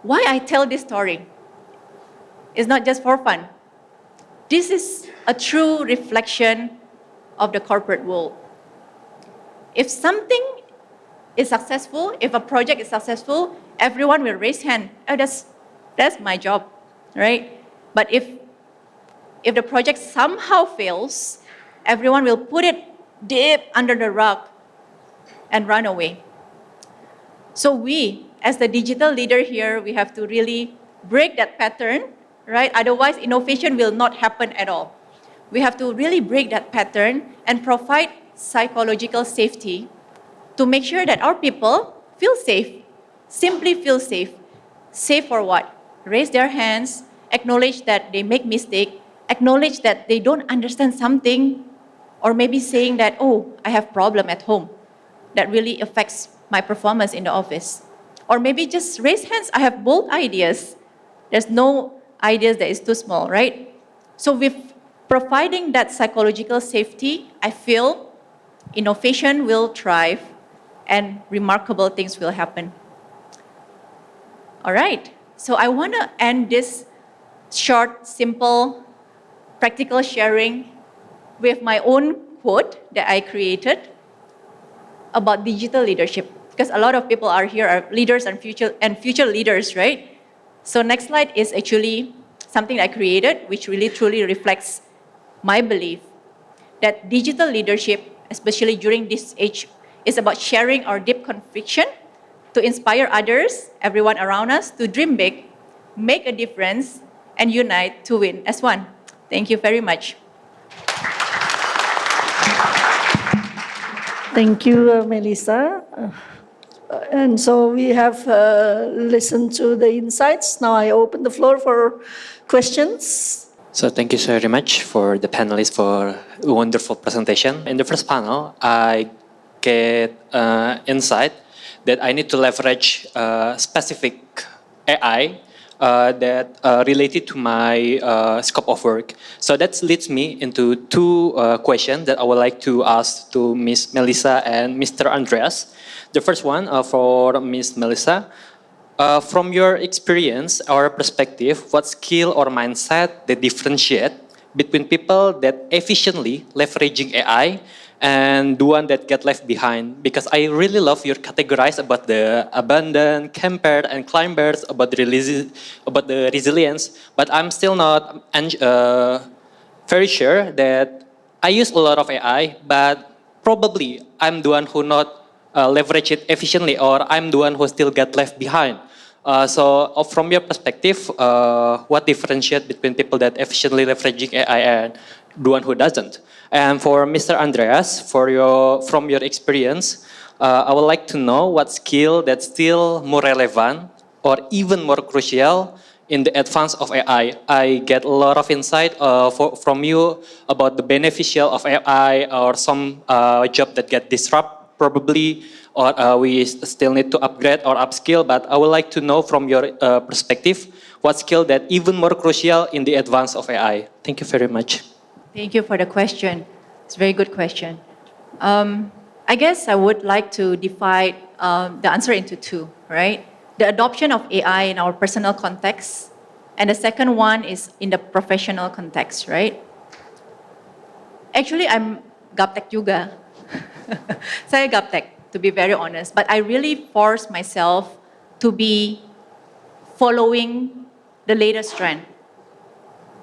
Why I tell this story? It's not just for fun. This is a true reflection of the corporate world. If something is successful, if a project is successful, everyone will raise hand. Oh, that's my job, right? But if the project somehow fails, everyone will put it deep under the rug and run away. So we, as the digital leader here, we have to really break that pattern, right? Otherwise, innovation will not happen at all. We have to really break that pattern and provide psychological safety to make sure that our people feel safe, simply feel safe. Safe for what? Raise their hands, acknowledge that they make mistake, acknowledge that they don't understand something, or maybe saying that, oh, I have problem at home that really affects my performance in the office. Or maybe just raise hands, I have bold ideas. There's no ideas that is too small, right? So with providing that psychological safety, I feel innovation will thrive and remarkable things will happen. All right, so I want to end this short, simple, practical sharing with my own quote that I created about digital leadership. Because a lot of people are here are leaders and future leaders, right? So next slide is actually something I created, which really truly reflects my belief that digital leadership, especially during this age, is about sharing our deep conviction to inspire others, everyone around us, to dream big, make a difference, and unite to win as one. Thank you very much. Thank you, Melissa. And so we have listened to the insights. Now I open the floor for questions. So thank you so very much for the panelists for a wonderful presentation. In the first panel, I get insight that I need to leverage specific AI that related to my scope of work. So that leads me into two questions that I would like to ask to Ms. Melissa and Mr. Andreas. The first one for Ms. Melissa. From your experience or perspective, what skill or mindset that differentiate between people that efficiently leveraging AI and the one that get left behind, because I really love your categorize about the abandoned, camper, and climbers, about about the resilience, but I'm still not very sure that I use a lot of AI, but probably I'm the one who not leverage it efficiently, or I'm the one who still get left behind. From your perspective, what differentiate between people that efficiently leveraging AI and the one who doesn't? And for Mr. Andreas, from your experience, I would like to know what skill that's still more relevant or even more crucial in the advance of AI. I get a lot of insight from you about the beneficial of AI, or some job that get disrupt probably, or we still need to upgrade or upskill. But I would like to know from your perspective, what skill that even more crucial in the advance of AI. Thank you very much. Thank you for the question. It's a very good question. I guess I would like to divide the answer into two, right? The adoption of AI in our personal context, and the second one is in the professional context, right? Actually, I'm gaptek juga. Saya gaptek, to be very honest. But I really force myself to be following the latest trend.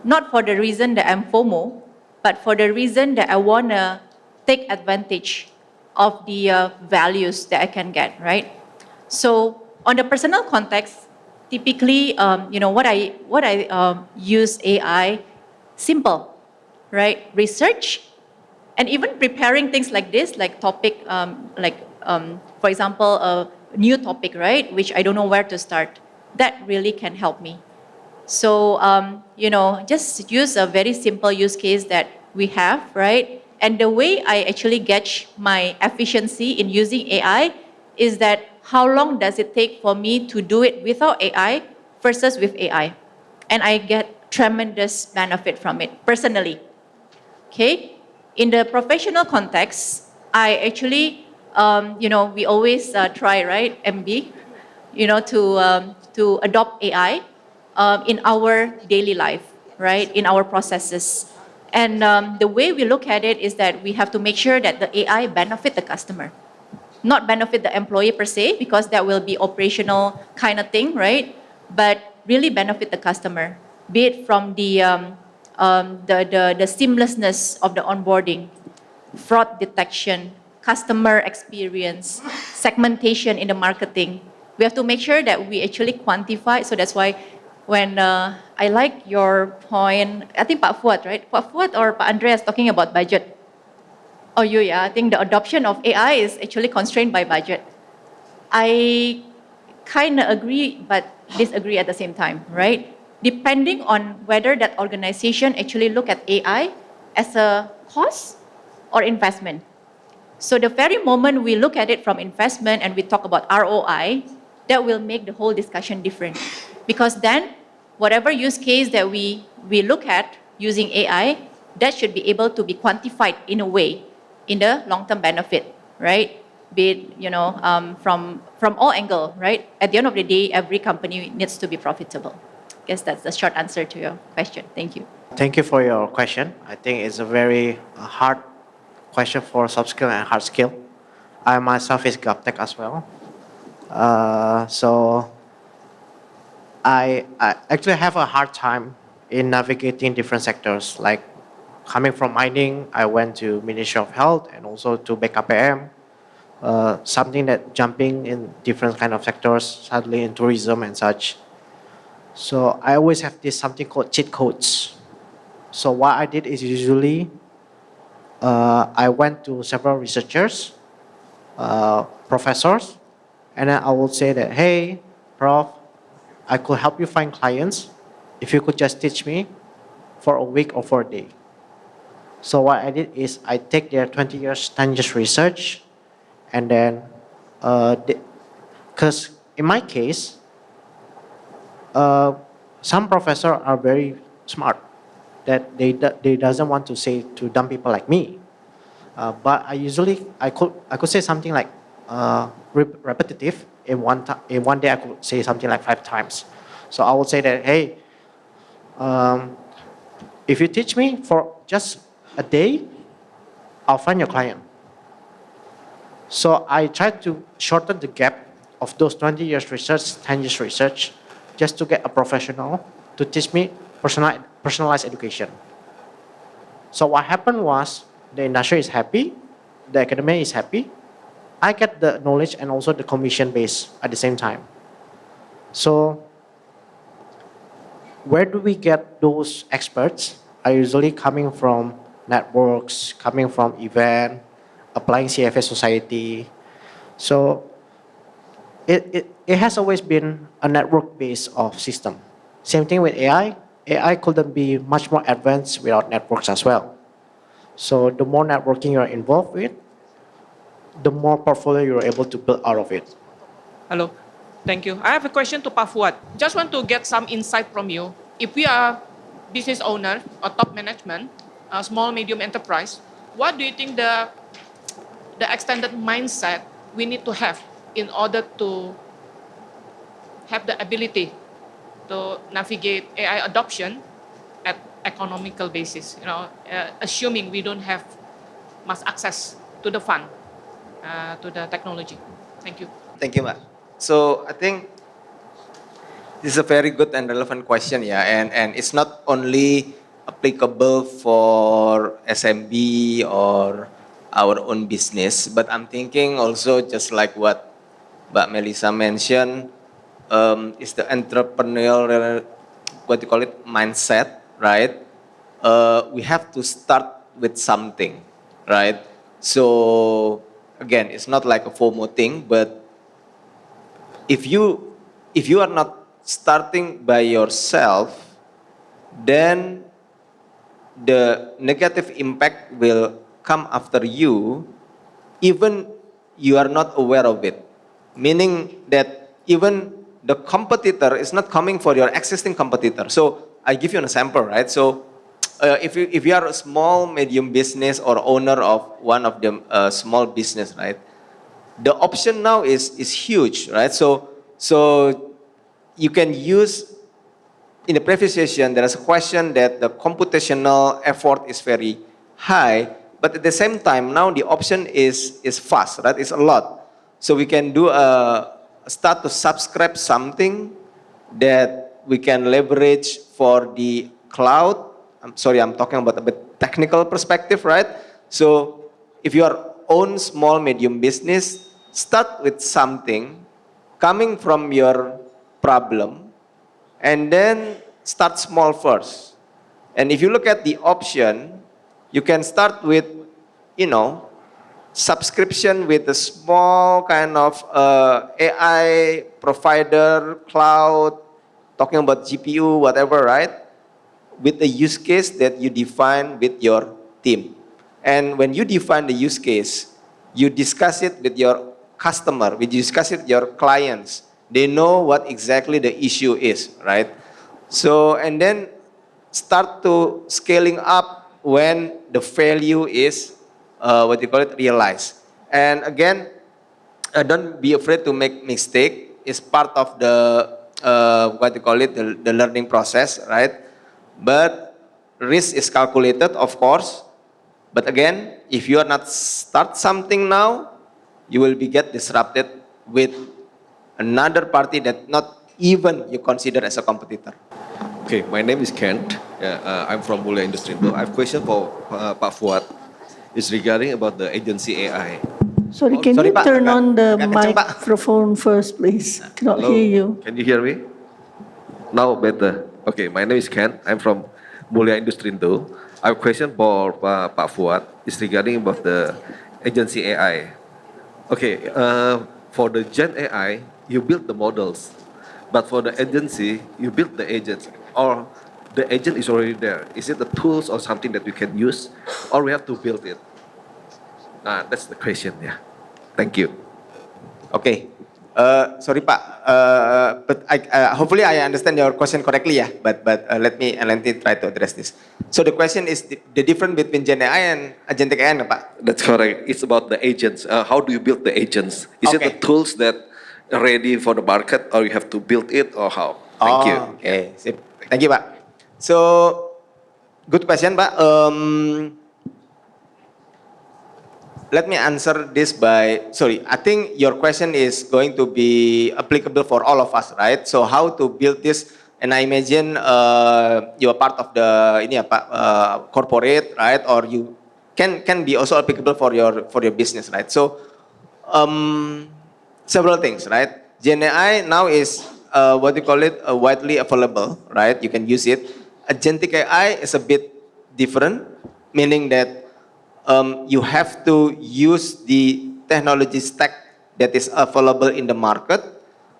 Not for the reason that I'm FOMO, but for the reason that I want to take advantage of the values that I can get, right? So on the personal context, typically, what I use AI, simple, right? Research, and even preparing things like this, like topic, for example, a new topic, right? Which I don't know where to start. That really can help me. So, just use a very simple use case that we have, right? And the way I actually gauge my efficiency in using AI is that how long does it take for me to do it without AI versus with AI? And I get tremendous benefit from it personally. Okay? In the professional context, I actually, we always try, right, MB, to adopt AI in our daily life, right, in our processes. And the way we look at it is that we have to make sure that the AI benefit the customer, not benefit the employee per se, because that will be operational kind of thing, right? But really benefit the customer, be it from the seamlessness of the onboarding, fraud detection, customer experience, segmentation in the marketing. We have to make sure that we actually quantify. So that's why when I like your point, I think Pak Fuad, right? Pak Fuad or Pak Andreas talking about budget. Oh, yeah. I think the adoption of AI is actually constrained by budget. I kind of agree, but disagree at the same time, right? Depending on whether that organization actually look at AI as a cost or investment. So the very moment we look at it from investment and we talk about ROI, that will make the whole discussion different. Because then, whatever use case that we look at using AI, that should be able to be quantified in a way, in the long-term benefit, right? Be it, from all angle, right? At the end of the day, every company needs to be profitable. I guess that's the short answer to your question. Thank you. Thank you for your question. I think it's a very hard question for soft skill and hard skill. I myself is GovTech as well. So I actually have a hard time in navigating different sectors. Like coming from mining, I went to Ministry of Health and also to BKPM. Something that jumping in different kind of sectors, sadly in tourism and such. So I always have this something called cheat codes. So what I did is usually I went to several researchers, professors, and then I would say that, hey, Prof, I could help you find clients if you could just teach me for a week or for a day. So what I did is I take their 10 years research, and then, because in my case, some professors are very smart, that they doesn't want to say to dumb people like me. But I could say something like repetitive in one day. I could say something like 5 times. So I would say that, hey, if you teach me for just a day, I'll find your client. So I try to shorten the gap of those 20 years research, 10 years research, just to get a professional to teach me personalized education. So what happened was the industry is happy, the academy is happy. I get the knowledge and also the commission base at the same time. So where do we get those experts? Are usually coming from networks, coming from event, applying CFA society. So it has always been a network base of system. Same thing with AI. AI couldn't be much more advanced without networks as well. So the more networking you're involved with, the more portfolio you're able to build out of it. Hello. Thank you. I have a question to Pak Fuad. Just want to get some insight from you. If we are business owner or top management, a small medium enterprise, what do you think the extended mindset we need to have in order to have the ability to navigate AI adoption at economical basis? Assuming we don't have much access to the fund, to the technology. Thank you. Thank you, Mbak. So I think this is a very good and relevant question, and it's not only applicable for SMB or our own business, but I'm thinking also just like what Mbak Melissa mentioned, is the entrepreneurial, what you call it, mindset, right? We have to start with something, right? So again, it's not like a FOMO thing, but if you are not starting by yourself, then the negative impact will come after you, even you are not aware of it. Meaning that even the competitor is not coming for your existing competitor. So I give you an example, right? So if you are a small, medium business or owner of one of the small business, right? The option now is huge, right? So you can use, in the previous session, there is a question that the computational effort is very high, but at the same time, now the option is fast, right? It's a lot. So we can do start to subscribe something that we can leverage for the cloud. I'm sorry, I'm talking about a bit technical perspective, right? So if you are own small, medium business, start with something coming from your problem, and then start small first. And if you look at the option, you can start with, subscription with a small kind of AI provider, cloud, talking about GPU, whatever, right? With a use case that you define with your team. And when you define the use case, you discuss it with your customer, you discuss it with your clients. They know what exactly the issue is, right? So, and then start to scaling up when the value is, realized. And again, don't be afraid to make mistake. It's part of the, the learning process, right? But risk is calculated, of course. But again, if you are not start something now, you will get disrupted with another party that not even you consider as a competitor. Okay, my name is Kent. I'm from Mulia Industry. I have a question for Pak Fuad. It's regarding about the agency AI. Sorry, can sorry, you Pak, turn on the agak kenceng, Pak. microphone first, please? Cannot Hello, hear you. Can you hear me? Now better. Okay, my name is Ken. I'm from Mulia Industri. I have a question for Pak Fuad. It's regarding about the agency AI. Okay, for the Gen AI, you build the models, but for the agency, you build the agents, or the agent is already there. Is it the tools or something that we can use, or we have to build it? That's the question. Yeah. Thank you. Okay. Sorry, Pak. But hopefully I understand your question correctly, yeah. But let me try to address this. So the question is the difference between Gen AI and agentic AI, Pak? That's correct. It's about the agents. How do you build the agents? Is it the tools that are ready for the market, or you have to build it, or how? Thank you. Okay. Sip. Thank you, Pak. So good question, Pak. let me answer this by, sorry, I think your question is going to be applicable for all of us, right? So how to build this, and I imagine you are part of the ini apa, corporate, right? Or you can be also applicable for your business, right? So several things, right? Gen AI now is what you call it, widely available, right? You can use it. Agentic AI is a bit different, meaning that you have to use the technology stack that is available in the market,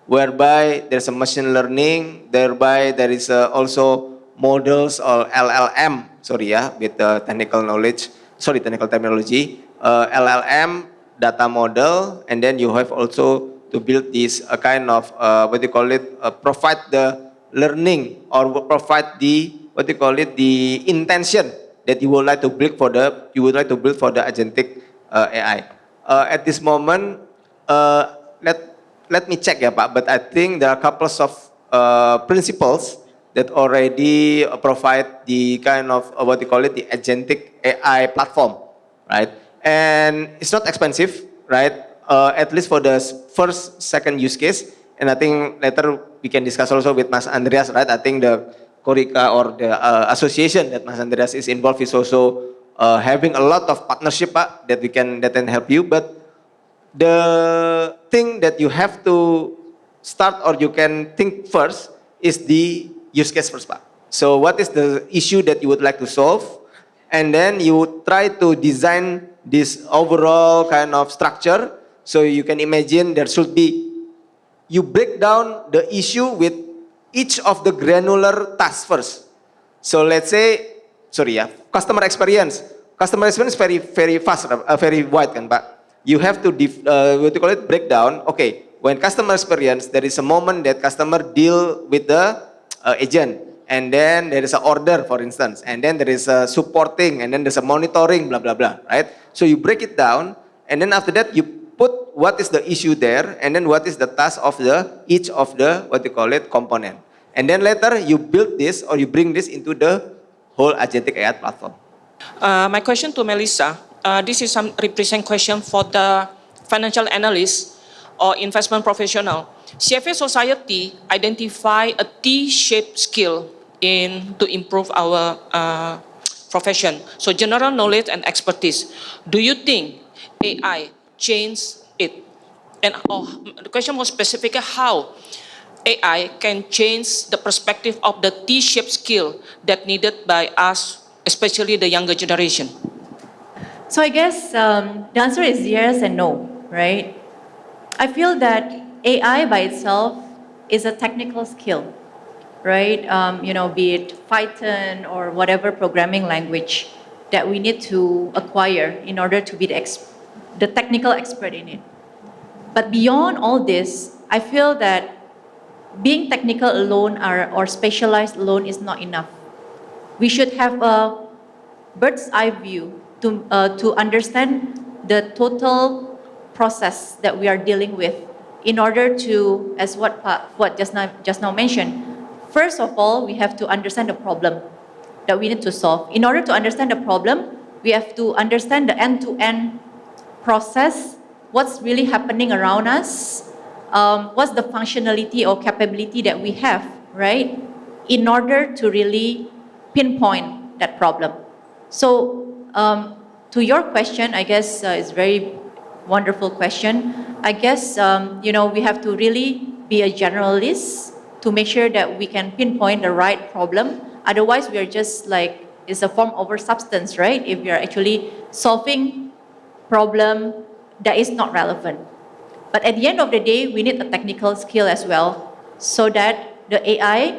whereby there's a machine learning, thereby there is also models or LLM, sorry ya, with the technical knowledge, sorry, technical terminology, LLM data model, and then you have also to build this kind of what you call it, provide the learning or provide the what you call it, the intention that you would like to build for the agentic AI. At this moment, let me check ya Pak, but I think there are a couple of principles that already provide the kind of what you call it, the agentic AI platform, right? And it's not expensive, right? At least for the first, second use case. And I think later we can discuss also with Mas Andreas, right? I think the Korika or the association that Mas Andreas is involved is also having a lot of partnership, Pak, that can help you. But the thing that you have to start or you can think first is the use case first, Pak. So what is the issue that you would like to solve? And then you try to design this overall kind of structure. So you can imagine there should be, you break down the issue with each of the granular tasks first. So let's say, sorry ya, customer experience. Customer experience very very fast, very wide kan Pak. You have to what you call it, breakdown. Okay, when customer experience, there is a moment that customer deal with the agent, and then there is an order, for instance, and then there is a supporting, and then there's a monitoring, blah blah blah, right? So you break it down, and then after that you put what is the issue there, and then what is the task of each of the what you call it, component, and then later you build this or you bring this into the whole agentic AI platform. My question to Melissa, this is some represent question for the financial analyst or investment professional. CFA Society identify a T-shaped skill to improve our profession. So general knowledge and expertise. Do you think AI change it? And the question more specific, how AI can change the perspective of the T-shaped skill that needed by us, especially the younger generation? So I guess the answer is yes and no, right? I feel that AI by itself is a technical skill, right? Be it Python or whatever programming language that we need to acquire in order to be the technical expert in it. But beyond all this, I feel that being technical alone or specialized alone is not enough. We should have a bird's eye view to understand the total process that we are dealing with in order to, as what just now mentioned, first of all, we have to understand the problem that we need to solve. In order to understand the problem, we have to understand the end-to-end process, what's really happening around us, what's the functionality or capability that we have, right, in order to really pinpoint that problem. So to your question, I guess it's a very wonderful question. I guess, we have to really be a generalist to make sure that we can pinpoint the right problem. Otherwise, we are just like, it's a form over substance, right? If we are actually solving problem that is not relevant. But at the end of the day, we need a technical skill as well, so that the AI,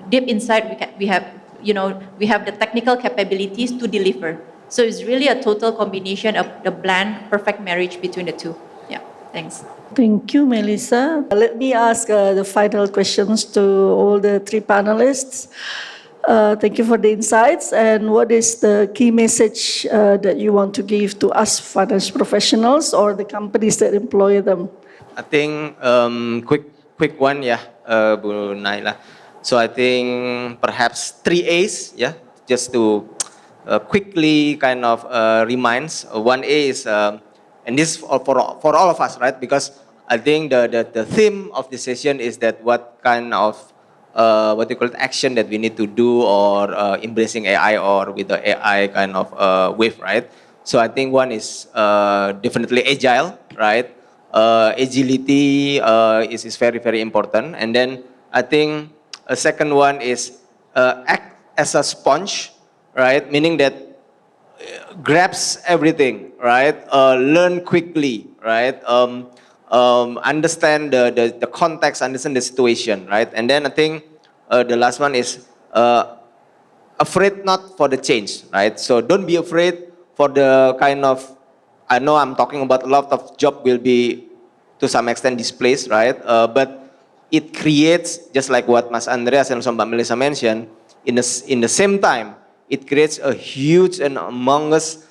deep inside, we have the technical capabilities to deliver. So it's really a total combination of the blend, perfect marriage between the two. Yeah, thanks. Thank you, Melissa. Let me ask the final questions to all the three panelists. Thank you for the insights. And what is the key message that you want to give to us finance professionals or the companies that employ them? I think quick one, yeah, Bu Naila. So I think perhaps 3 A's, yeah, just to quickly kind of reminds. One is, and this is for all of us, right? Because I think the theme of the session is that what kind of what you call it, action that we need to do, or embracing AI, or with the AI kind of wave, right? So I think one is definitely agile, right? Agility is very, very important. And then I think a second one is act as a sponge, right? Meaning that grabs everything, right? Learn quickly, right? Understand the context, understand the situation, right? And then I think the last one is afraid not for the change, right? So don't be afraid for the kind of, I know I'm talking about a lot of job will be to some extent displaced, right? But it creates, just like what Mas Andreas and Mbak Melissa mentioned, in the same time, it creates a huge and humongous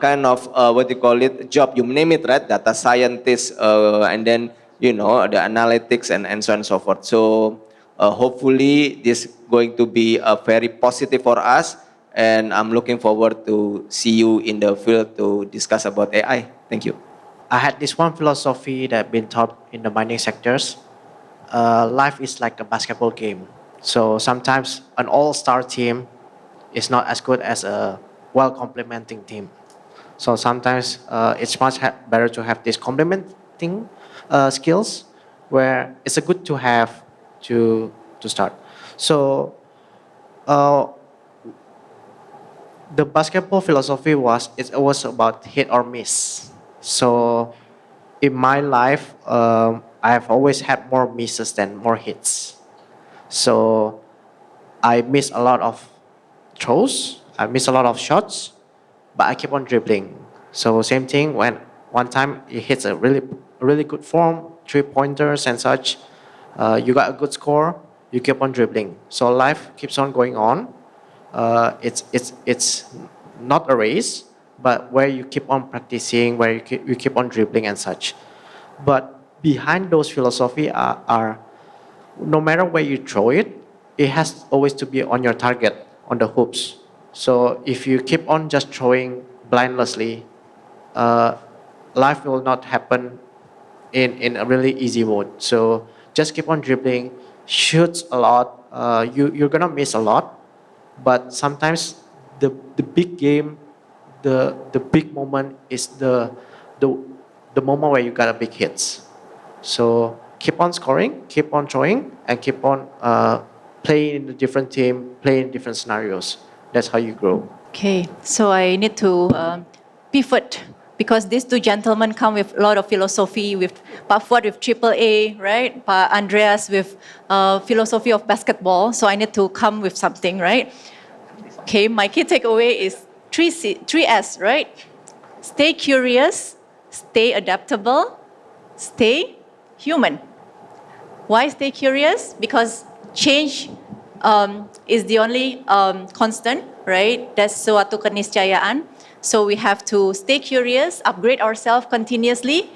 kind of what you call it, job, you name it, right? Data scientists, and then, you know, the analytics and so on and so forth. So hopefully this going to be very positive for us, and I'm looking forward to see you in the field to discuss about AI. Thank you. I had this one philosophy that been taught in the mining sectors. Life is like a basketball game. So sometimes an all-star team is not as good as a well-complementing team. So sometimes it's much better to have this complementing skills, where it's a good to have to start. So uh, the basketball philosophy was it was about hit or miss. So in my life, I have always had more misses than more hits. So I miss a lot of throws, I miss a lot of shots, but I keep on dribbling. So same thing when one time it hits a really good form, 3 pointers and such, you got a good score, you keep on dribbling. So life keeps on going on. It's not a race, but where you keep on practicing, where you keep on dribbling and such. But behind those philosophy are no matter where you throw it, it has always to be on your target, on the hoops. So if you keep on just throwing blindlessly, life will not happen in a really easy mode. So just keep on dribbling, shoot a lot. You're gonna miss a lot, but sometimes the big game, the big moment is the moment where you got a big hits. So keep on scoring, keep on throwing, and keep on playing in a different team, playing in different scenarios. That's how you grow. Okay, so I need to pivot because these two gentlemen come with a lot of philosophy, with Pak Fuad with AAA, right? Pak Andreas with philosophy of basketball. So I need to come with something, right? Okay, my key takeaway is 3S, right? Stay curious, stay adaptable, stay human. Why stay curious? Because change is the only constant, right? That's suatu keniscayaan. So we have to stay curious, upgrade ourselves continuously.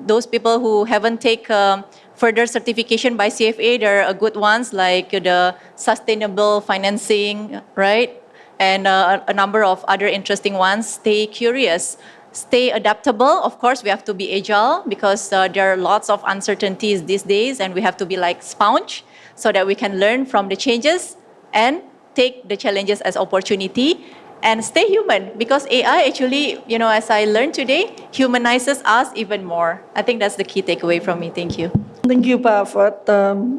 Those people who haven't taken further certification by CFA, there are good ones like the sustainable financing, right? And a number of other interesting ones. Stay curious. Stay adaptable. Of course, we have to be agile because there are lots of uncertainties these days, and we have to be like sponge so that we can learn from the changes and take the challenges as opportunity. And stay human because AI actually, you know, as I learned today, humanizes us even more. I think that's the key takeaway from me. Thank you. Thank you, Pak Fuad,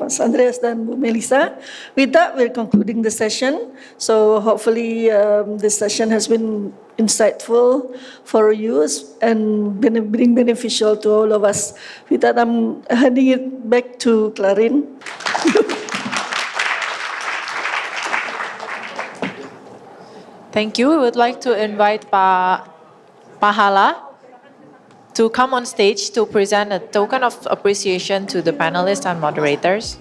Mas Andreas, dan Bu Melissa. With that, we're concluding the session. So hopefully this session has been insightful for you and been beneficial to all of us. With that, I'm handing it back to Clarin. Thank you. We would like to invite Pak Pahala to come on stage to present a token of appreciation to the panelists and moderators.